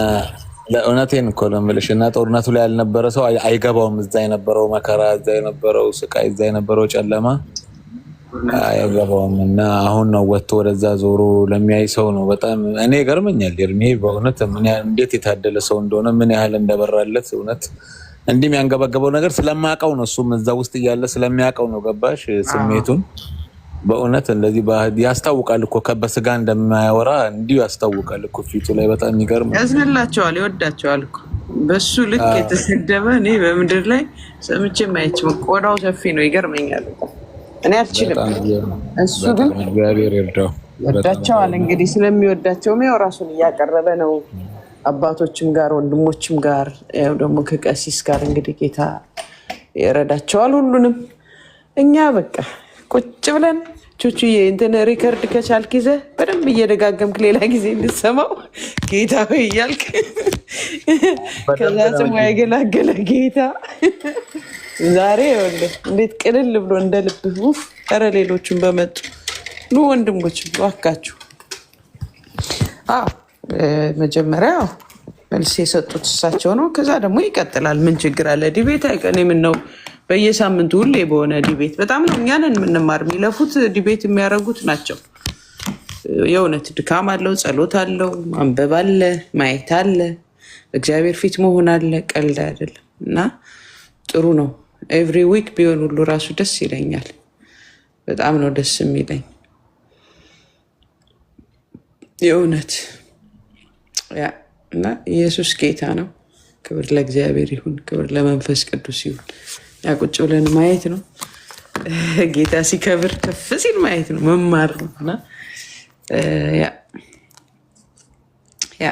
ለእውነቴን እኮ ነው የምልሽ። እና ጦርነቱ ላይ ያልነበረ ሰው አይገባውም። እዛ የነበረው መከራ፣ እዛ የነበረው ስቃይ፣ እዛ የነበረው ጨለማ አይገባውም። እና አሁን ነው ወጥቶ ወደዛ ዞሮ ለሚያይ ሰው ነው በጣም እኔ ገርመኛል። ኤርሚ በእውነት እንዴት የታደለ ሰው እንደሆነ ምን ያህል እንደበራለት እውነት እንዲህ ያንገበገበው ነገር ስለማያውቀው ነው። እሱም እዛ ውስጥ እያለ ስለሚያውቀው ነው። ገባሽ ስሜቱን? በእውነት እንደዚህ ያስታውቃል እኮ በስጋ እንደማያወራ እንዲሁ ያስታውቃል እኮ ፊቱ ላይ። በጣም የሚገርም ያዝንላቸዋል፣ ይወዳቸዋል እኮ በሱ ልክ የተሰደበ እኔ በምድር ላይ ሰምቼ ማየች። ቆዳው ሰፊ ነው፣ ይገርመኛል። እኔ አልችልም፣ እሱ ግን እግዚአብሔር ይርዳው። ይወዳቸዋል። እንግዲህ ስለሚወዳቸው ያው ራሱን እያቀረበ ነው። አባቶችም ጋር ወንድሞችም ጋር ያው ደግሞ ከቀሲስ ጋር እንግዲህ ጌታ ይረዳቸዋል ሁሉንም። እኛ በቃ ቁጭ ብለን ቹቹዬ እንትን ሪከርድ ከቻልክ ይዘህ በደንብ እየደጋገምክ ሌላ ጊዜ እንድትሰማው ጌታ ሆይ እያልክ ከዛ ስሙ ያገላገለ ጌታ ዛሬ ይኸውልህ እንዴት ቅልል ብሎ እንደ ልብህ ውፍ። ኧረ ሌሎቹን በመጡ ኑ ወንድሞችም እባካችሁ። መጀመሪያ መልስ የሰጡት እሳቸው ነው። ከዛ ደግሞ ይቀጥላል። ምን ችግር አለ? ዲቤት አይቀን የምነው በየሳምንቱ ሁሌ በሆነ ዲቤት በጣም ነው እኛንን የምንማር። የሚለፉት ዲቤት የሚያደርጉት ናቸው። የእውነት ድካም አለው፣ ጸሎት አለው፣ ማንበብ አለ፣ ማየት አለ፣ እግዚአብሔር ፊት መሆን አለ። ቀልድ አይደለም። እና ጥሩ ነው። ኤቭሪ ዊክ ቢሆን ሁሉ ራሱ ደስ ይለኛል። በጣም ነው ደስ የሚለኝ የእውነት እና ኢየሱስ ጌታ ነው። ክብር ለእግዚአብሔር ይሁን፣ ክብር ለመንፈስ ቅዱስ ይሁን። ያ ቁጭ ብለን ማየት ነው። ጌታ ሲከብር ከፍ ሲል ማየት ነው፣ መማር ነው እና ያ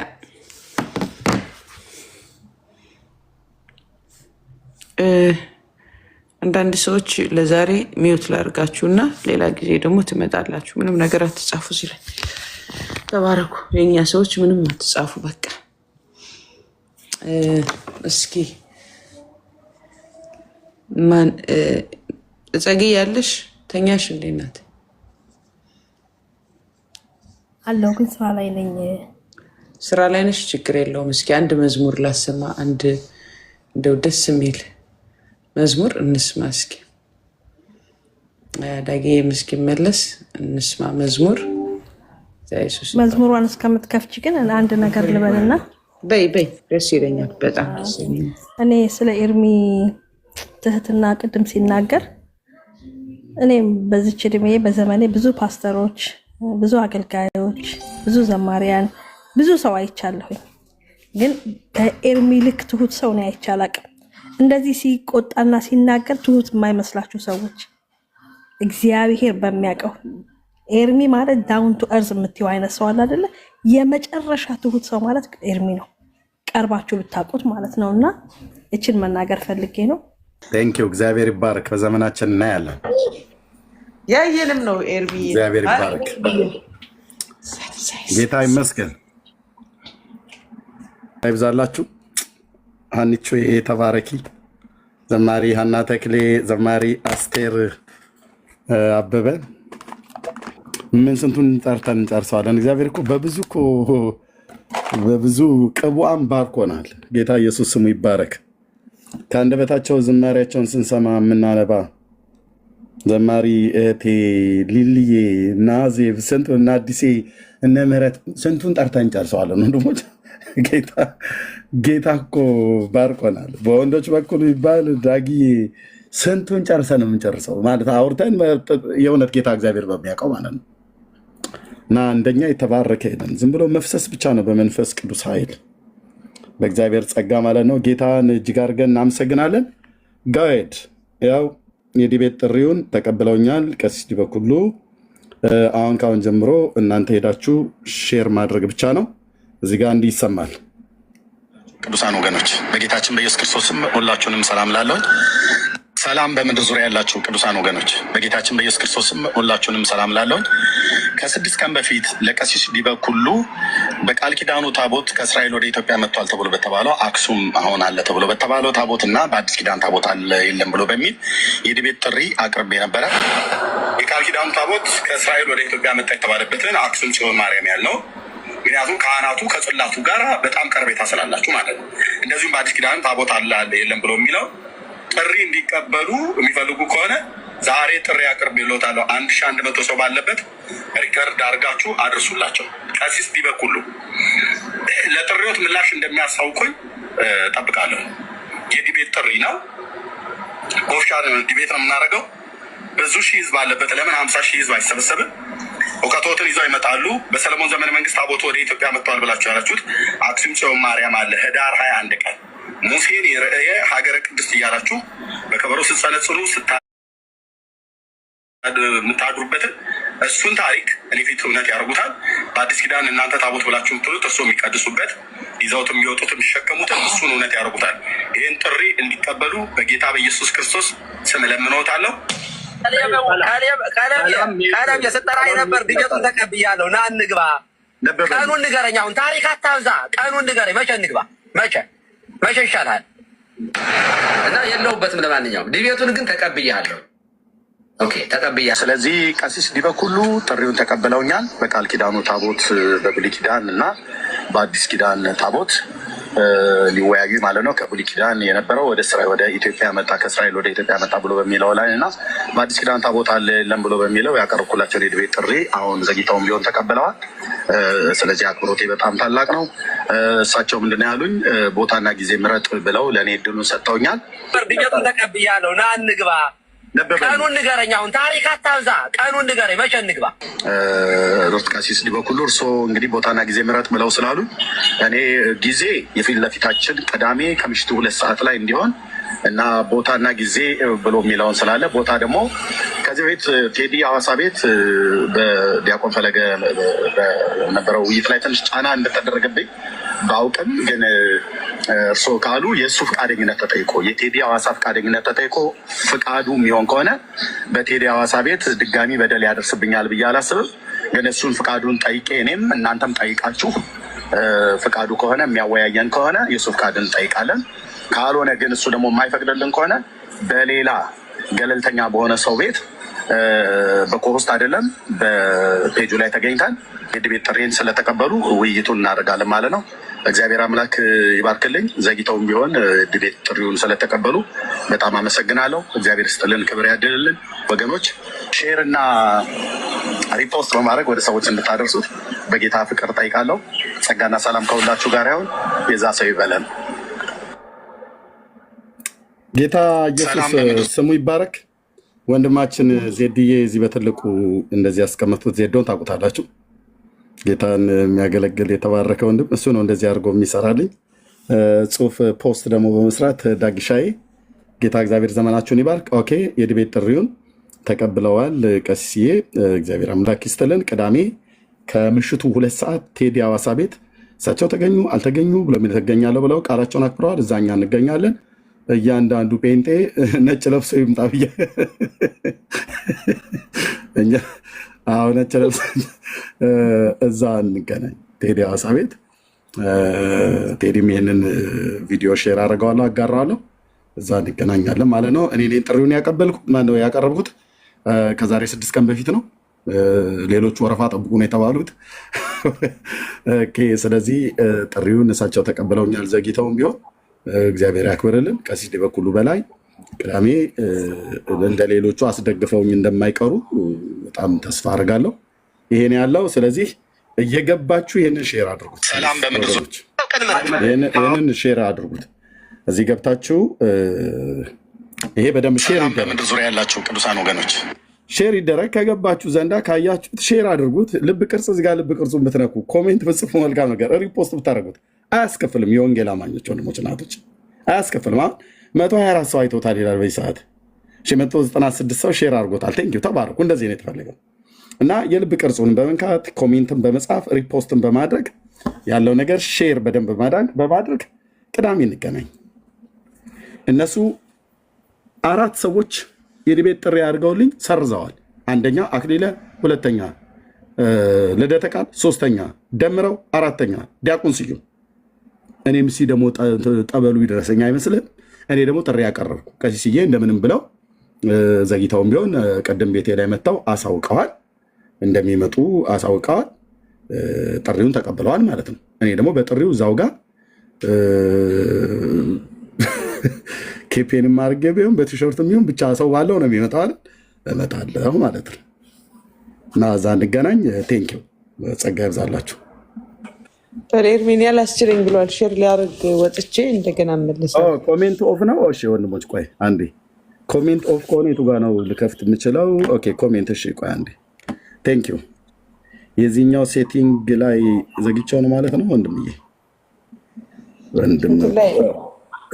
አንዳንድ ሰዎች ለዛሬ ሚውት ላድርጋችሁ እና ሌላ ጊዜ ደግሞ ትመጣላችሁ። ምንም ነገር አትጻፉ ሲለኝ ተባረኩ። የእኛ ሰዎች ምንም አትጻፉ በቃ። እስኪ ማን እጸጊ ያለሽ ተኛሽ እንዴ ናት? አለው ግን ስራ ላይ ነኝ። ስራ ላይ ነሽ? ችግር የለውም። እስኪ አንድ መዝሙር ላሰማ። አንድ እንደው ደስ የሚል መዝሙር እንስማ እስኪ። ዳጌ እስኪመለስ እንስማ መዝሙር። መዝሙሯን እስከምትከፍች ግን አንድ ነገር ልበልና በይ ደስ ይለኛል በጣም። እኔ ስለ ኤርሚ ትህትና ቅድም ሲናገር እኔም በዚች እድሜ በዘመኔ ብዙ ፓስተሮች፣ ብዙ አገልጋዮች፣ ብዙ ዘማሪያን፣ ብዙ ሰው አይቻለሁኝ። ግን ከኤርሚ ልክ ትሁት ሰው ነው አይቻላቅም። እንደዚህ ሲቆጣና ሲናገር ትሁት የማይመስላችሁ ሰዎች እግዚአብሔር በሚያውቀው ኤርሚ ማለት ዳውን ቱ እርዝ የምትይው አይነት ሰው አለ አይደለ? የመጨረሻ ትሁት ሰው ማለት ኤርሚ ነው። ቀርባችሁ ብታውቁት ማለት ነው። እና እችን መናገር ፈልጌ ነው። ቴንኪው። እግዚአብሔር ይባረክ። በዘመናችን እናያለን። ያየንም ነው ኤርሚ። እግዚአብሔር ይባረክ። ጌታ ይመስገን። አይብዛላችሁ። ሀኒቾ የተባረኪ። ዘማሪ ሀና ተክሌ፣ ዘማሪ አስቴር አበበ፣ ምን ስንቱን ጠርተን እንጨርሰዋለን። እግዚአብሔር እኮ በብዙ ቅቡዓን ባርኮናል። ጌታ ኢየሱስ ስሙ ይባረክ። ከአንደበታቸው ዝማሪያቸውን ስንሰማ የምናነባ ዘማሪ እህቴ ሊልዬ፣ ናዜብ፣ እና አዲሴ፣ እነ ምህረት ስንቱን ጠርተን እንጨርሰዋለን ወንድሞች። ጌታ እኮ ባርኮናል። በወንዶች በኩል ይባል ዳጊዬ ስንቱን ጨርሰን የምንጨርሰው ማለት አውርተን የእውነት ጌታ እግዚአብሔር በሚያውቀው ማለት ነው። እና እንደኛ የተባረከ የለም። ዝም ብሎ መፍሰስ ብቻ ነው በመንፈስ ቅዱስ ኃይል በእግዚአብሔር ጸጋ ማለት ነው። ጌታን እጅግ አድርገን እናመሰግናለን። ጋይድ ያው የዲቤት ጥሪውን ተቀብለውኛል። ቀሲስ ዲበኩሉ አሁን ካሁን ጀምሮ እናንተ ሄዳችሁ ሼር ማድረግ ብቻ ነው። እዚህ ጋር እንዲህ ይሰማል። ቅዱሳን ወገኖች በጌታችን በኢየሱስ ክርስቶስም ሁላችሁንም ሰላም ላለሁኝ። ሰላም በምድር ዙሪያ ያላችሁ ቅዱሳን ወገኖች በጌታችን በኢየሱስ ክርስቶስም ሁላችሁንም ሰላም ላለሁኝ። ከ6 ቀን በፊት ለቀሲስ ዲበኩሉ በቃል ኪዳኑ ታቦት ከእስራኤል ወደ ኢትዮጵያ መጥቷል ተብሎ በተባለው አክሱም አሁን አለ ተብሎ በተባለው ታቦት እና በአዲስ ኪዳን ታቦት አለ የለም ብሎ በሚል የዲቤት ጥሪ አቅርቤ ነበረ። የቃል ኪዳኑ ታቦት ከእስራኤል ወደ ኢትዮጵያ መጣ የተባለበትን አክሱም ጽዮን ማርያም ያልነው ምክንያቱም ካህናቱ ከጽላቱ ጋር በጣም ቀረቤታ ስላላችሁ ማለት ነው። እንደዚሁም በአዲስ ኪዳን ታቦት አለ የለም ብሎ የሚለው ጥሪ እንዲቀበሉ የሚፈልጉ ከሆነ ዛሬ ጥሪ አቅርቤልዎታለሁ። 1100 ሰው ባለበት ሪከርድ አድርጋችሁ አድርሱላቸው። ቀሲስ ዲበኩሉ ለጥሪዎት ምላሽ እንደሚያሳውቁኝ ጠብቃለሁ። የዲቤት ጥሪ ነው። ጎፍሻ ዲቤት ነው የምናደርገው። ብዙ ሺህ ህዝብ አለበት። ለምን 50 ሺህ ህዝብ አይሰበሰብም? እውቀቶትን ይዘው ይመጣሉ። በሰለሞን ዘመነ መንግስት ታቦቱ ወደ ኢትዮጵያ መጥተዋል ብላችሁ ያላችሁት አክሱም ጽዮን ማርያም አለ ህዳር 21 ቀን ሙሴን የርእየ ሀገረ ቅድስት እያላችሁ በከበሮ ስትጸነጽሉ የምታድሩበትን እሱን ታሪክ እኔ ፊት እውነት ያደርጉታል። በአዲስ ኪዳን እናንተ ታቦት ብላችሁ የምትሉት እሱ የሚቀድሱበት ይዘውት የሚወጡት የሚሸከሙትን እሱን እውነት ያደርጉታል። ይህን ጥሪ እንዲቀበሉ በጌታ በኢየሱስ ክርስቶስ ስም እለምንዎታለሁ። ቀለም የስጠራኝ ነበር። ድገቱን ተቀብያለሁ። ና እንግባ። ቀኑን ንገረኝ። አሁን ታሪክ አታብዛ። ቀኑን ንገረኝ። መቼ እንግባ? መቼ ይሻላል? እና የለሁበትም። ለማንኛውም ዲቤቱን ግን ተቀብያለሁ። ኦኬ ተቀብያ። ስለዚህ ቀሲስ ዲበኩሉ ጥሪውን ተቀብለውኛል። በቃል ኪዳኑ ታቦት በብሉይ ኪዳን እና በአዲስ ኪዳን ታቦት ሊወያዩ ማለት ነው። ከብሉይ ኪዳን የነበረው ወደ ኢትዮጵያ መጣ፣ ከእስራኤል ወደ ኢትዮጵያ መጣ ብሎ በሚለው ላይ እና በአዲስ ኪዳን ታቦት አለ የለም ብሎ በሚለው ያቀረብኩላቸውን የዲቤት ጥሪ አሁን ዘግይተውም ቢሆን ተቀብለዋል። ስለዚህ አክብሮቴ በጣም ታላቅ ነው። እሳቸው ምንድን ነው ያሉኝ? ቦታና ጊዜ ምረጥ ብለው ለእኔ እድሉን ሰጥተውኛል። ድጀቱን ተቀብያለሁ። ና እንግባ። ቀኑን ንገረኝ። አሁን ታሪክ አታብዛ። ቀኑን ንገረኝ። መቼ እንግባ? ሮት ቀሲስ ዲበኩሉ እርስዎ እንግዲህ ቦታና ጊዜ ምረጥ ብለው ስላሉ እኔ ጊዜ የፊት ለፊታችን ቅዳሜ ከምሽቱ 2 ሰዓት ላይ እንዲሆን እና ቦታና ጊዜ ብሎ የሚለውን ስላለ ቦታ ደግሞ ከዚህ ቤት ቴዲ ሐዋሳ ቤት በዲያቆን ፈለገ በነበረው ውይይት ላይ ትንሽ ጫና እንደተደረገብኝ ባውቅም ግን እርስዎ ካሉ የእሱ ፈቃደኝነት ተጠይቆ የቴዲ ሐዋሳ ፈቃደኝነት ተጠይቆ ፍቃዱ የሚሆን ከሆነ በቴዲ ሐዋሳ ቤት ድጋሚ በደል ያደርስብኛል ብዬ አላስብም። ግን እሱን ፍቃዱን ጠይቄ እኔም እናንተም ጠይቃችሁ ፍቃዱ ከሆነ የሚያወያየን ከሆነ የእሱ ፍቃድን እንጠይቃለን። ካልሆነ ግን እሱ ደግሞ የማይፈቅድልን ከሆነ በሌላ ገለልተኛ በሆነ ሰው ቤት በኮሆስት አይደለም በፔጁ ላይ ተገኝተን የድቤት ጥሬን ስለተቀበሉ ውይይቱን እናደርጋለን ማለት ነው። እግዚአብሔር አምላክ ይባርክልኝ። ዘግይተውም ቢሆን ድቤት ጥሪውን ስለተቀበሉ በጣም አመሰግናለሁ። እግዚአብሔር ስጥልን፣ ክብር ያድልልን። ወገኖች ሼር እና ሪፖስት በማድረግ ወደ ሰዎች እንድታደርሱት በጌታ ፍቅር ጠይቃለሁ። ጸጋና ሰላም ከሁላችሁ ጋር ይሁን። የዛ ሰው ይበለን። ጌታ ኢየሱስ ስሙ ይባረክ። ወንድማችን ዜድዬ እዚህ በትልቁ እንደዚህ ያስቀመጡት ዜዶን ታውቁታላችሁ። ጌታን የሚያገለግል የተባረከ ወንድም እሱ ነው። እንደዚህ አድርጎ የሚሰራልኝ ጽሁፍ ፖስት ደግሞ በመስራት ዳግሻዬ ጌታ እግዚአብሔር ዘመናችሁን ይባርክ። ኦኬ የድቤት ጥሪውን ተቀብለዋል ቀሲዬ፣ እግዚአብሔር አምላክ ይስጥልን። ቅዳሜ ከምሽቱ 2 ሰዓት ቴዲ ሐዋሳ ቤት እሳቸው ተገኙ አልተገኙ ብለው ተገኛለሁ ብለው ቃላቸውን አክብረዋል። እዛኛ እንገኛለን። እያንዳንዱ ጴንጤ ነጭ ለብሶ ይምጣ ብዬ ነጭ ለብሶ እዛ እንገናኝ ቴዲ ሐዋሳ ቤት። ቴዲም ይህንን ቪዲዮ ሼር አደርገዋለሁ፣ አጋራዋለሁ። እዛ እንገናኛለን ማለት ነው። እኔ ጥሪውን ያቀረብኩት ከዛሬ 6 ቀን በፊት ነው። ሌሎቹ ወረፋ ጠብቁ ነው የተባሉት። ስለዚህ ጥሪውን እሳቸው ተቀብለውኛል፣ ዘግይተውም ቢሆን እግዚአብሔር ያክብርልን። ቀሲስ ዲበኩሉ በላይ ቅዳሜ እንደ ሌሎቹ አስደግፈውኝ እንደማይቀሩ በጣም ተስፋ አድርጋለሁ። ይሄን ያለው ስለዚህ እየገባችሁ ይህንን ሼር አድርጉት። ይህንን ሼር አድርጉት። እዚህ ገብታችሁ ይሄ በደንብ ሼር ይደረግ። ዙሪያ ያላችሁ ቅዱሳን ወገኖች ሼር ይደረግ። ከገባችሁ ዘንዳ ካያችሁት ሼር አድርጉት። ልብ ቅርጽ እዚጋ ልብ ቅርጹ ብትነኩ፣ ኮሜንት ብጽፉ፣ መልካም ነገር ሪፖስት ብታደርጉት አያስከፍልም። የወንጌል አማኞች ወንድሞች እናቶች አያስከፍልም። አሁን 124 ሰው አይቶታል ይላል በዚህ ሰዓት 196 ሰው ሼር አድርጎታል። ቴንኪው ተባረኩ። እንደዚህ ነው የተፈለገው እና የልብ ቅርጹን በመንካት ኮሜንትን በመጻፍ ሪፖስትን በማድረግ ያለው ነገር ሼር በደንብ በማድረግ ቅዳሜ እንገናኝ። እነሱ 4 ሰዎች የድቤት ጥሪ አድርገውልኝ ሰርዘዋል። አንደኛ አክሊለ፣ ሁለተኛ ልደተ ቃል፣ ሶስተኛ ደምረው፣ አራተኛ ዲያቆን ስዩም። እኔም ደግሞ ጠበሉ ይደረሰኝ አይመስልም። እኔ ደግሞ ጥሪ ያቀረብኩ ቀሲስዬ እንደምንም ብለው ዘግይተውም ቢሆን ቀደም ቤቴ ላይ መጥተው አሳውቀዋል፣ እንደሚመጡ አሳውቀዋል። ጥሪውን ተቀብለዋል ማለት ነው። እኔ ደግሞ በጥሪው እዛው ጋር ኬፔንም አድርጌ ቢሆን በቲሸርት የሚሆን ብቻ ሰው ባለው ነው የሚመጣው እመጣለሁ ማለት ነው። እና እዛ እንገናኝ። ቴንኪው ጸጋ ይብዛላችሁ። ኤርሚን ያላስችለኝ ብሏል። ሼር ሊያደርግ ወጥቼ እንደገና መልሰ ኮሜንት ኦፍ ነው። እሺ ወንድሞች ቆይ አንዴ ኮሜንት ኦፍ ከሆነ የቱ ጋር ነው ልከፍት የምችለው? ኦኬ ኮሜንት እሺ ቆይ አንዴ ቴንኪው። የዚህኛው ሴቲንግ ላይ ዘግቼው ነው ማለት ነው ወንድምዬ። ወንድም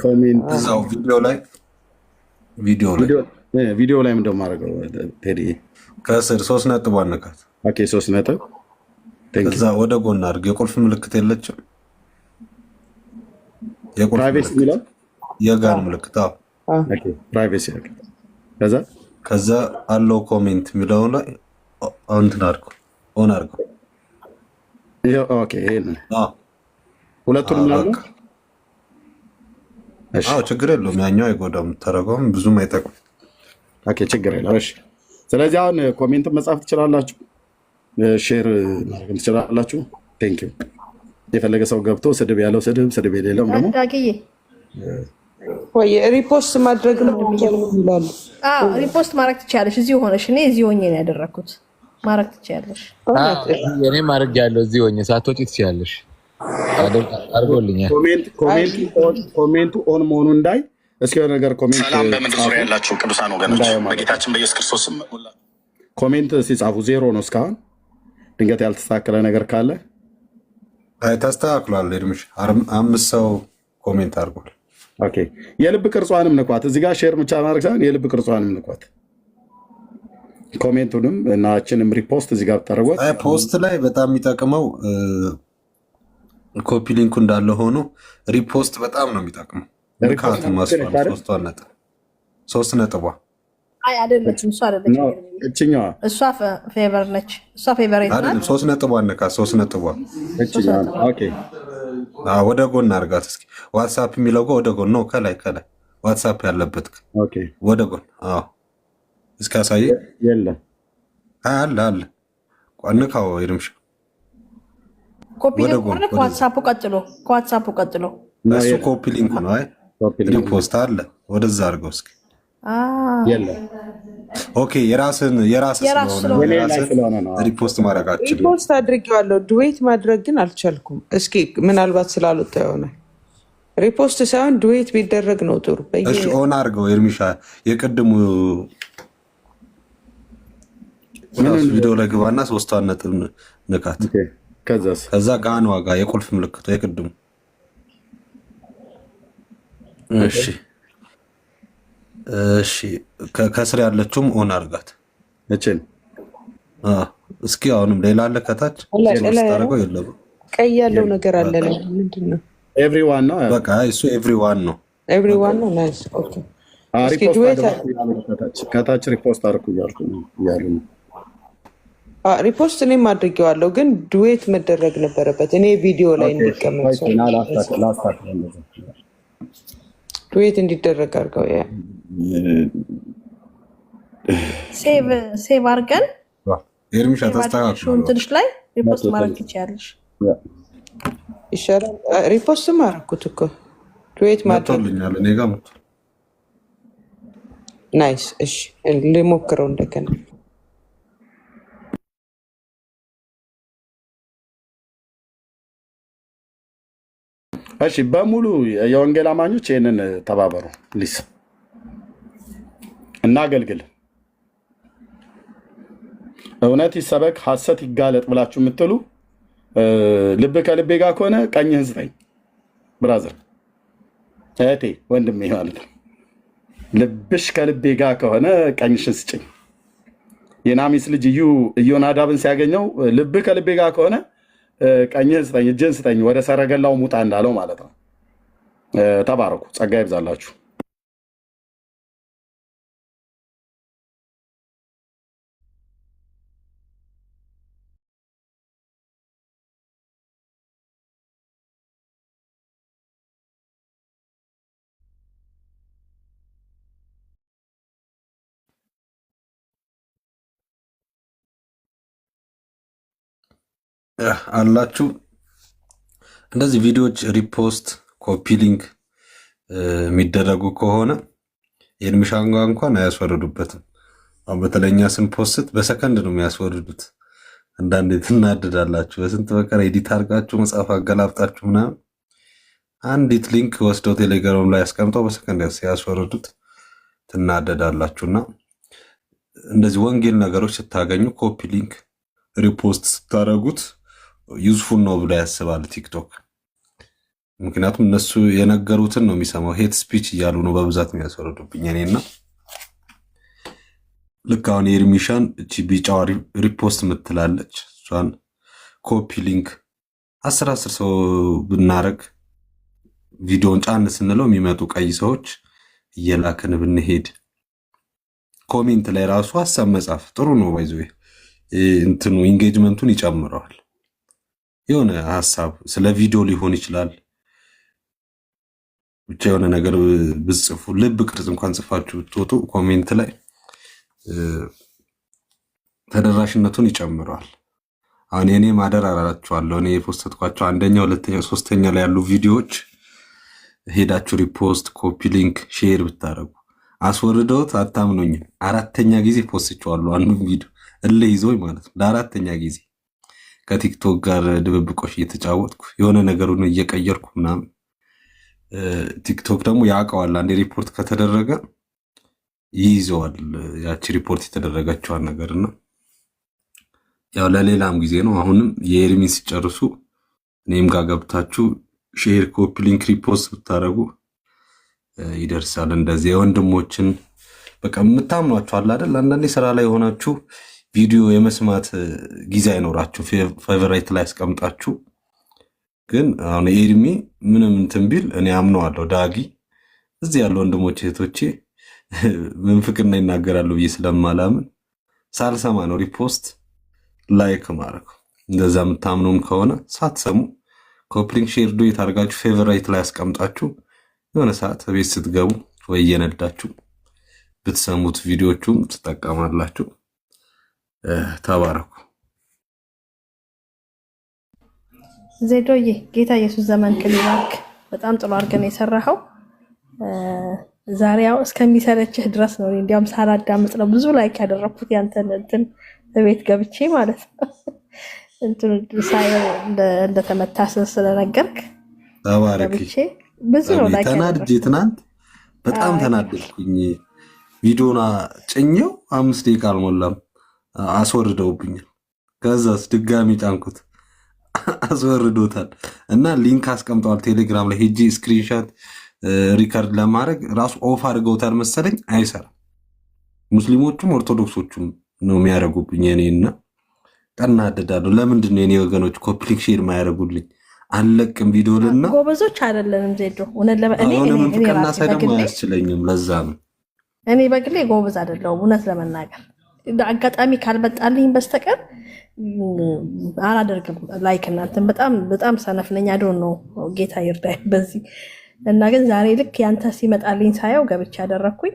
ኮሜንት እዛው ቪዲዮ ላይ ምንድነው የማደርገው? ቴዲ ከስር 3 ነጥብ አነካት። ኦኬ 3 ነጥብ ከዛ ወደ ጎን አድርግ። የቁልፍ ምልክት የለችም? ፕራይቬሲ የሚለው የጋን ምልክት ኦኬ ፕራይቬሲ ከዛ አለው ኮሜንት የሚለው ላይ እንትን አድርገው ኦን አድርገው። ኦኬ ይሄን ሁለቱንም ነው። አዎ ችግር የለውም። ያኛው አይጎዳም፣ ተረጋም ብዙም አይጠቅም። ኦኬ ችግር የለውም። እሺ ስለዚህ አሁን ኮሜንት መጻፍ ትችላላችሁ፣ ሼር ማድረግ ትችላላችሁ። ቴንክ ዩ። የፈለገ ሰው ገብቶ ስድብ ያለው ስድብ የሌለውም ደግሞ ወይ ሪፖስት ማድረግ ነው ይላሉ። ሪፖስት ማድረግ ትችላለሽ። እዚህ ሆነሽ እኔ እዚህ ሆኜ ነው ያደረኩት። ማድረግ ትችያለሽ። እኔም አድርጌያለሁ። እዚህ ሆኜ ሳትወጪ ትችያለሽ። አድርጎልኛል። ኮሜንቱ ኦን መሆኑ እንዳይ እስኪ የሆነ ነገር ኮሜንት ሰላም በምድር ዙሪያ ያላችሁ ቅዱሳን ወገኖች በጌታችን በኢየሱስ ክርስቶስ ስም ኮሜንት ሲጻፉ 0 ነው እስካሁን። ድንገት ያልተስተካከለ ነገር ካለ ተስተካክሏል። ኤርሚሽ 5 ሰው ኮሜንት አድርጓል። ኦኬ የልብ ቅርጿንም ንኳት። እዚህ ጋር ሼር ብቻ ማድረግ ሳይሆን የልብ ቅርጿንም ንኳት። ኮሜንቱንም እናችንም ሪፖስት እዚህ ጋር ብታደርጓት ፖስት ላይ በጣም የሚጠቅመው ኮፒ ሊንኩ እንዳለ ሆኖ ሪፖስት በጣም ነው የሚጠቅመው። ንካት ማስፋል 3 ነጥቧ አይ አይደለችም፣ እሷ አይደለችም። እችኛዋ እሷ ፌቨር ነች። እሷ ፌቨሬት ናት። አይደለም 3 ነጥቧ ንካት። 3 ነጥቧ እችኛዋ ኦኬ። ወደ ጎን አድርጋት እስኪ። ዋትስአፕ የሚለው ወደ ጎን ነው። ከላይ ዋትስአፕ ያለበት ኦኬ፣ ወደ ጎን። አዎ እስኪ አሳይ። የለም አለ ንካው። ኤርሚሽ ኮፒ ሊንክ ነው። ከዋትስአፑ ቀጥሎ እሱ ኮፒ ሊንክ ነው። አይ ሪፖስት አለ። ወደዛ አድርገው እስኪ። የለም ኦኬ። የራስን ስለሆነ ሪፖስት ማድረግ አልችልም። ሪፖስት አድርጌዋለሁ። ዱዌት ማድረግ ግን አልቻልኩም። እስኪ ምናልባት ስላልወጣ ይሆናል። ሪፖስት ሳይሆን ዱዌት ቢደረግ ነው ጥሩ። እሺ ኦን አድርገው ኤርሚሻ። የቅድሙ ቪዲዮ ላይ ግባና 3 ነጥብ ንካት። ከዛ ጋን ዋጋ የቁልፍ ምልክቱ የቅድሙ። እሺ ከስር ያለችውም ኦን አድርጋት። እስኪ አሁንም ሌላ አለ ከታች ታደርገው። የለም ቀይ ያለው ነገር አለ። ምንድን ነው? ኤቭሪዋን ነው። በቃ እሱ ኤቭሪዋን ነው። ኤቭሪዋን ነው። ናይስ ኦኬ። ከታች ሪፖስት አድርጉ እያሉ ነው። ሪፖስት እኔም አድርጌዋለሁ፣ ግን ዱዌት መደረግ ነበረበት። እኔ ቪዲዮ ላይ እንዲቀመጥ ዱዌት እንዲደረግ አድርገው ሴቭ አድርገን ኤርሚሻ ተስተካክሏል። ትንሽ ላይ ሪፖስት ማድረግ ትችያለሽ። ይሻላል። ሪፖስትም አደረኩት እኮ ዱዌት ማድረግልኛል እኔ ጋር መጥቶ። ናይስ። እሺ ልሞክረው እንደገና። እሺ በሙሉ የወንጌል አማኞች ይህንን ተባበሩ። ሊስ እናገልግል። እውነት ይሰበክ ሐሰት ይጋለጥ ብላችሁ የምትሉ ልብ ከልቤ ጋር ከሆነ ቀኝህን ስጠኝ። ብራዘር እህቴ ወንድሜ ማለት ነው። ልብሽ ከልቤ ጋር ከሆነ ቀኝሽን ስጭኝ። የናሚስ ልጅ ኢዮናዳብን ሲያገኘው ልብ ከልቤ ጋር ከሆነ ቀኝህን ስጠኝ፣ እጅህን ስጠኝ፣ ወደ ሰረገላው ሙጣ እንዳለው ማለት ነው። ተባረኩ። ጸጋ ይብዛላችሁ። አላችሁ እንደዚህ ቪዲዮዎች ሪፖስት ኮፒ ሊንክ የሚደረጉ ከሆነ ኤርሚሻን ጋር እንኳን አያስወርዱበትም። አሁን በተለኛ ስንፖስት በሰከንድ ነው የሚያስወርዱት። አንዳንዴ ትናደዳላችሁ። በስንት በቀር ኤዲት አድርጋችሁ መጽሐፍ አገላብጣችሁ ምናምን አንዲት ሊንክ ወስደው ቴሌግራም ላይ ያስቀምጠው በሰከንድ ያስወርዱት። ትናደዳላችሁና እንደዚህ ወንጌል ነገሮች ስታገኙ ኮፒ ሊንክ ሪፖስት ስታደረጉት ዩዝፉል ነው ብሎ ያስባል ቲክቶክ። ምክንያቱም እነሱ የነገሩትን ነው የሚሰማው። ሄት ስፒች እያሉ ነው በብዛት የሚያስወርዱብኝ እኔና። ልክ አሁን የኤርሚሻን እቺ ቢጫዋ ሪፖስት ምትላለች፣ እሷን ኮፒ ሊንክ 10 ሰው ብናረግ ቪዲዮን ጫን ስንለው የሚመጡ ቀይ ሰዎች እየላክን ብንሄድ ኮሜንት ላይ ራሱ ሀሳብ መጻፍ ጥሩ ነው። ባይዞ እንትኑ ኢንጌጅመንቱን ይጨምረዋል። የሆነ ሀሳብ ስለ ቪዲዮ ሊሆን ይችላል፣ ብቻ የሆነ ነገር ብጽፉ፣ ልብ ቅርጽ እንኳን ጽፋችሁ ብትወጡ ኮሜንት ላይ ተደራሽነቱን ይጨምረዋል። አሁን እኔ ማደር አላችኋለሁ። እኔ የፖስተትኳቸው 1ኛ፣ 2ኛ፣ 3ኛ ላይ ያሉ ቪዲዮዎች ሄዳችሁ ሪፖስት ኮፒ ሊንክ ሼር ብታረጉ አስወርደውት አታምኑኝም። 4ኛ ጊዜ ፖስትቸዋለሁ አንዱ ቪዲዮ እልህ ይዞኝ ማለት ነው ለአራተኛ ጊዜ ከቲክቶክ ጋር ድብብቆሽ እየተጫወትኩ የሆነ ነገሩን እየቀየርኩ ምናምን ቲክቶክ ደግሞ ያውቀዋል አንዴ ሪፖርት ከተደረገ ይይዘዋል ያቺ ሪፖርት የተደረገችዋን ነገርና ያው ለሌላም ጊዜ ነው አሁንም የኤርሚን ሲጨርሱ እኔም ጋር ገብታችሁ ሼር ኮፒ ሊንክ ሪፖስት ብታረጉ ይደርሳል እንደዚህ የወንድሞችን በቃ የምታምኗቸው አለ አይደል አንዳንዴ ስራ ላይ ሆናችሁ ቪዲዮ የመስማት ጊዜ አይኖራችሁ ፌቨራይት ላይ አስቀምጣችሁ ግን አሁን ኤርሚ ምንም እንትን ቢል እኔ አምነዋለሁ ዳጊ እዚህ ያለው ወንድሞቼ እህቶቼ ምንፍቅና ይናገራሉ ብዬ ስለማላምን ሳልሰማ ነው ሪፖስት ላይክ ማድረግ እንደዛ የምታምኑም ከሆነ ሳትሰሙ ኮፒ ሊንክ ሼር ዱ የታርጋችሁ ፌቨራይት ላይ አስቀምጣችሁ የሆነ ሰዓት ቤት ስትገቡ ወይ እየነዳችሁ ብትሰሙት ቪዲዮቹም ትጠቀማላችሁ ተባረኩ ዜዶዬ ጌታ ኢየሱስ ዘመን ክሊባክ በጣም ጥሩ አድርገን የሰራኸው ዛሬ ያው እስከሚሰለችህ ድረስ ነው እንዲያውም ሳላዳምጥ ነው ብዙ ላይክ ያደረኩት ያንተን እንትን ቤት ገብቼ ማለት ነው እንትን ሳይ እንደተመታሰ ስለነገርክ ተባረክ ብዙ ነው ላይክ ተናድጄ ትናንት በጣም ተናደድኩኝ ቪዲዮና ጭኘው 5 ደቂቃ አልሞላም አስወርደውብኛል ከዛስ ድጋሚ ጫንኩት አስወርዶታል እና ሊንክ አስቀምጠዋል ቴሌግራም ላይ ሄጂ ስክሪንሾት ሪከርድ ለማድረግ ራሱ ኦፍ አድርገውታል መሰለኝ አይሰራም ሙስሊሞቹም ኦርቶዶክሶቹም ነው የሚያደርጉብኝ እኔና ተናደዳለሁ ለምንድን ነው የኔ ወገኖች ኮፒ ሊንክ ሼር ማያደርጉልኝ አለቅም ቪዲዮ ልና ጎበዞች አይደለንም ዜዶ እኔ ደግሞ አያስችለኝም ለዛ ነው እኔ በግሌ ጎበዝ አይደለሁም እውነት ለመናገር አጋጣሚ ካልመጣልኝ በስተቀር አላደርግም ላይክ እናንተን በጣም ሰነፍ ነኝ አይዶን ነው ጌታ ይርዳይ በዚህ እና ግን ዛሬ ልክ ያንተ ሲመጣልኝ ሳየው ገብቻ ያደረኩኝ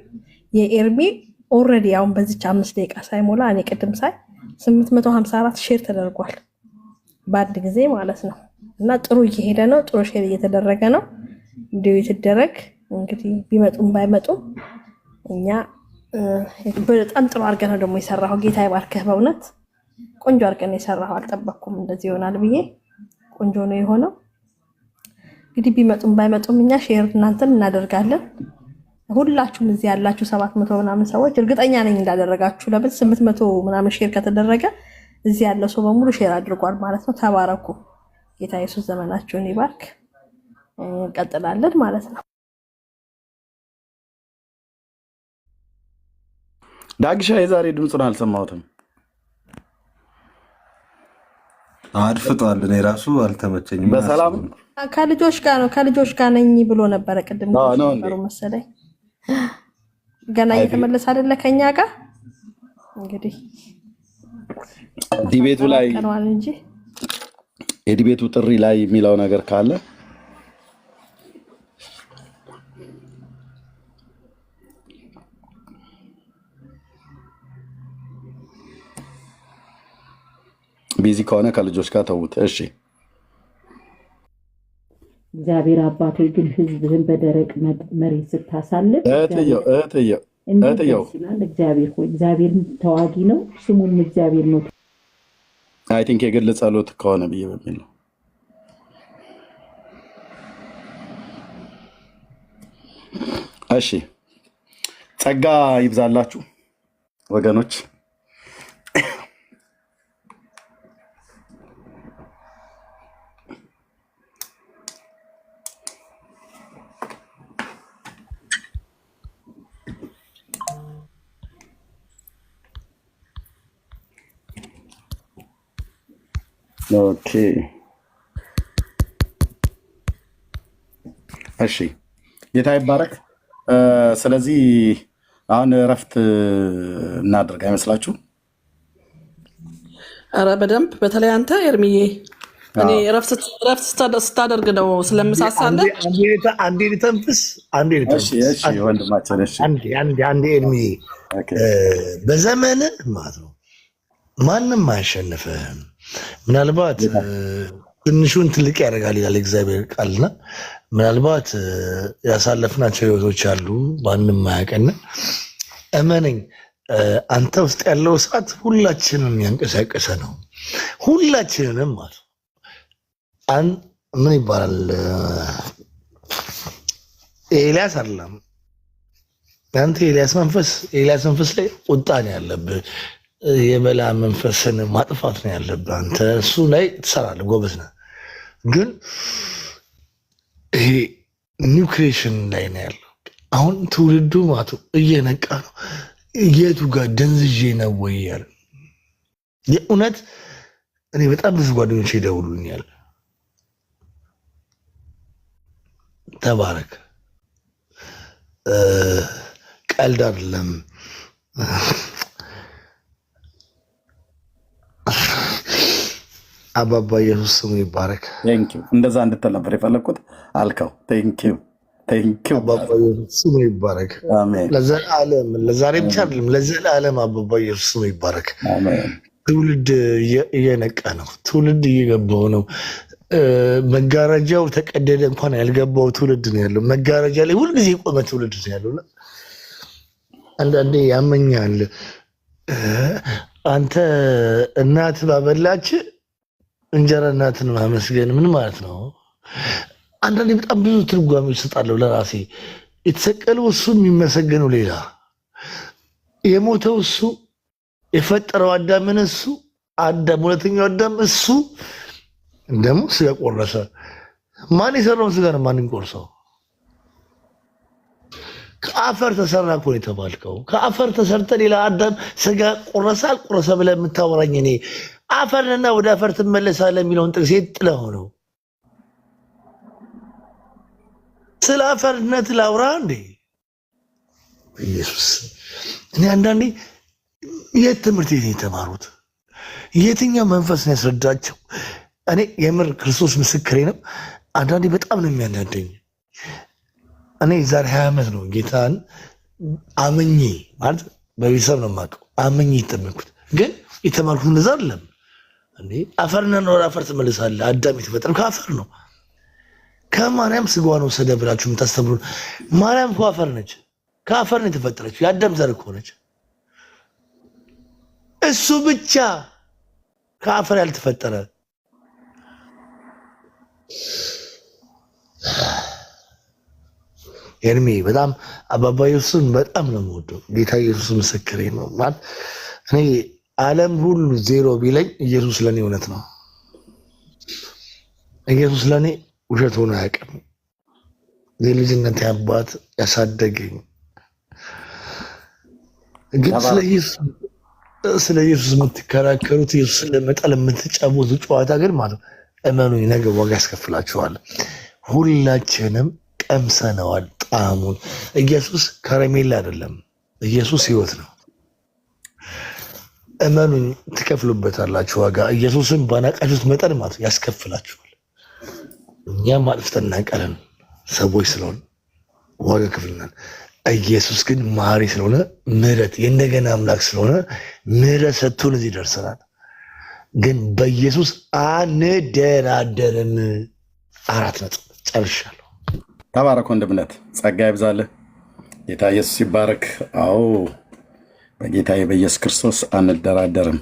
የኤርሚ ኦሬዲ አሁን በዚች 5 ደቂቃ ሳይሞላ እኔ ቅድም ሳይ 854 ሼር ተደርጓል በአንድ ጊዜ ማለት ነው እና ጥሩ እየሄደ ነው ጥሩ ሼር እየተደረገ ነው እንዲሁ ይተደረግ እንግዲህ ቢመጡም ባይመጡም እኛ በጣም ጥሩ አድርገህ ነው ደግሞ የሰራኸው ጌታ ይባርክህ በእውነት ቆንጆ አድርገህ ነው የሰራኸው አልጠበቅኩም እንደዚህ ይሆናል ብዬ ቆንጆ ነው የሆነው እንግዲህ ቢመጡም ባይመጡም እኛ ሼር እናንተን እናደርጋለን ሁላችሁም እዚህ ያላችሁ 700 ምናምን ሰዎች እርግጠኛ ነኝ እንዳደረጋችሁ ለምን 800 ምናምን ሼር ከተደረገ እዚህ ያለው ሰው በሙሉ ሼር አድርጓል ማለት ነው ተባረኩ ጌታ ኢየሱስ ዘመናችሁን ይባርክ እንቀጥላለን ማለት ነው ዳግሻ የዛሬ ድምፁን አልሰማሁትም አድፍጧል እኔ ራሱ አልተመቸኝም በሰላም ከልጆች ጋር ነኝ ብሎ ነበር ቅድም ነው መሰለኝ ገና እየተመለሰ አይደለ ከኛ ጋር እንግዲህ ዲቤቱ ላይ እንጂ የዲቤቱ ጥሪ ላይ የሚለው ነገር ካለ ቢዚ ከሆነ ከልጆች ጋር ተውት እሺ እግዚአብሔር አባቴ ግን ህዝብህን በደረቅ መሬት ስታሳልፍ እህትየው እግዚአብሔር ሆይ እግዚአብሔር ተዋጊ ነው ስሙም እግዚአብሔር ነው አይ ቲንክ የግል ጸሎት ከሆነ ብዬ በሚል ነው እሺ ጸጋ ይብዛላችሁ ወገኖች ኦኬ እሺ ጌታ ይባረክ ስለዚህ አሁን እረፍት እናድርግ አይመስላችሁ ኧረ በደንብ በተለይ አንተ ኤርሚዬ እኔ እረፍት ስታደርግ ነው ስለምሳሳለ አንዴ ልተንፍስ እሺ ወንድማችን እሺ አንዴ ኤርሚዬ በዘመን ማለት ነው ማንም አያሸንፍህም ምናልባት ትንሹን ትልቅ ያደርጋል ይላል እግዚአብሔር ቃልና ምናልባት ያሳለፍናቸው ህይወቶች አሉ ማንም ማያውቀን እመነኝ አንተ ውስጥ ያለው እሳት ሁላችንም ያንቀሳቀሰ ነው። ሁላችንንም ማለት ምን ይባላል? ኤልያስ አይደለም አንተ ኤልያስ መንፈስ ላይ ቁጣ ነው ያለብህ። የበላ መንፈስን ማጥፋት ነው ያለብህ። አንተ እሱ ላይ ትሰራለህ፣ ጎበዝ ነህ። ግን ይሄ ኒው ክሬሽን ላይ ነው ያለው። አሁን ትውልዱ ማቱ እየነቃ ነው። የቱ ጋር ደንዝዤ ነው ወይ ያለ የእውነት እኔ በጣም ብዙ ጓደኞች ይደውሉኛል። ተባረክ፣ ቀልድ አይደለም። አባባ ኢየሱስ ስሙ ይባረክ። እንደዛ እንድትል ነበር የፈለግኩት አልከው። አባባ ኢየሱስ ስሙ ይባረክ ለዘላለም። ለዛሬ ብቻ አይደለም ለዘላለም። አባባ ኢየሱስ ስሙ ይባረክ። ትውልድ እየነቃ ነው። ትውልድ እየገባው ነው። መጋረጃው ተቀደደ እንኳን ያልገባው ትውልድ ነው ያለው። መጋረጃ ላይ ሁልጊዜ የቆመ ትውልድ ነው ያለው። አንዳንዴ ያመኛል። አንተ እናት ባበላች እንጀራ እናትን ማመስገን ምን ማለት ነው? አንዳንዴ በጣም ብዙ ትርጓሜዎች እሰጣለሁ ለራሴ። የተሰቀለው እሱ፣ የሚመሰገነው ሌላ፣ የሞተው እሱ፣ የፈጠረው አዳምን እሱ፣ አዳም ሁለተኛው አዳም እሱ ደግሞ ስጋ ቆረሰ። ማን የሰራውን ስጋ ነው ማን ቆርሰው? ከአፈር ተሰራ እኮ ነው የተባልከው። ከአፈር ተሰርተ ሌላ አዳም ስጋ ቆረሰ አልቆረሰ ብለህ የምታወራኝ እኔ አፈርንና ወደ አፈር ትመለሳለህ የሚለውን ጥቅስ የት ጥለህ ነው? ስለ አፈርነት ላውራ እንዴ? ኢየሱስ እኔ አንዳንዴ የት ትምህርት ቤት የተማሩት የትኛው መንፈስ ነው ያስረዳቸው? እኔ የምር ክርስቶስ ምስክሬ ነው። አንዳንዴ በጣም ነው የሚያናደኝ። እኔ ዛሬ 20 ዓመት ነው ጌታን አመኜ ማለት በቤተሰብ ነው የማውቀው አመኜ የተጠመቅኩት። ግን የተማርኩት እንደዛ አይደለም። እንዴ አፈርና ወደ አፈር ትመለሳለህ። አዳም የተፈጠረው ከአፈር ነው። ከማርያም ስጋዋን ወሰደ ብላችሁ የምታስተምሩ ማርያም እኮ አፈር ነች። ከአፈር ነው የተፈጠረችው። የአዳም ዘር እኮ ነች። እሱ ብቻ ከአፈር ያልተፈጠረ ኤርሚ በጣም አባባ ኢየሱስን በጣም ነው የምወደው። ጌታ ኢየሱስ ምስክሬ ነው። ማለት እኔ ዓለም ሁሉ ዜሮ ቢለኝ ኢየሱስ ለኔ እውነት ነው። ኢየሱስ ለኔ ውሸት ሆኖ አያውቅም። የልጅነት አባት ያሳደገኝ። ግን ስለ ኢየሱስ የምትከራከሩት ኢየሱስን ለመጣል የምትጫወቱ ጨዋታ ግን ማለት እመኑኝ ነገ ዋጋ ያስከፍላችኋል። ሁላችንም ቀምሰነዋል ጣዕሙን። ኢየሱስ ከረሜላ አይደለም፣ ኢየሱስ ህይወት ነው። እመኑኝ ትከፍሉበታላችሁ ዋጋ። ኢየሱስን ባናቃችሁት መጠን ማለት ያስከፍላችኋል። እኛም አጥፍተን እናውቃለን ሰዎች ስለሆን ዋጋ ከፍለናል። ኢየሱስ ግን መሐሪ ስለሆነ ምሕረት የእንደገና አምላክ ስለሆነ ምሕረት ሰጥቶን እዚህ ደርሰናል። ግን በኢየሱስ አንደራደርም። 4 ነጥብ ጨርሻለሁ። ተባረክ ወንድምነት፣ ጸጋ ይብዛልህ። ጌታ ኢየሱስ ይባረክ። አዎ በጌታዬ በኢየሱስ ክርስቶስ አንደራደርም።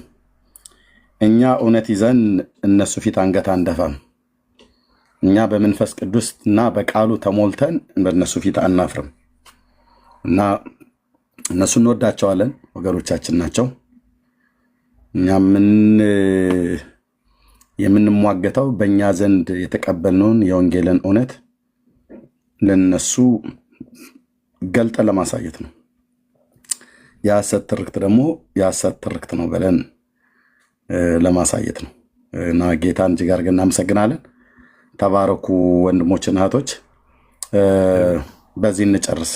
እኛ እውነት ይዘን እነሱ ፊት አንገት አንደፋም። እኛ በመንፈስ ቅዱስ እና በቃሉ ተሞልተን በእነሱ ፊት አናፍርም እና እነሱ እንወዳቸዋለን፣ ወገኖቻችን ናቸው። እኛ የምንሟገተው በእኛ ዘንድ የተቀበልነውን የወንጌልን እውነት ለነሱ ገልጠ ለማሳየት ነው። የሐሰት ትርክት ደግሞ የሐሰት ትርክት ነው ብለን ለማሳየት ነው እና ጌታን እጅግ አድርገን እናመሰግናለን። ተባረኩ ወንድሞችና እህቶች። በዚህ እንጨርስ።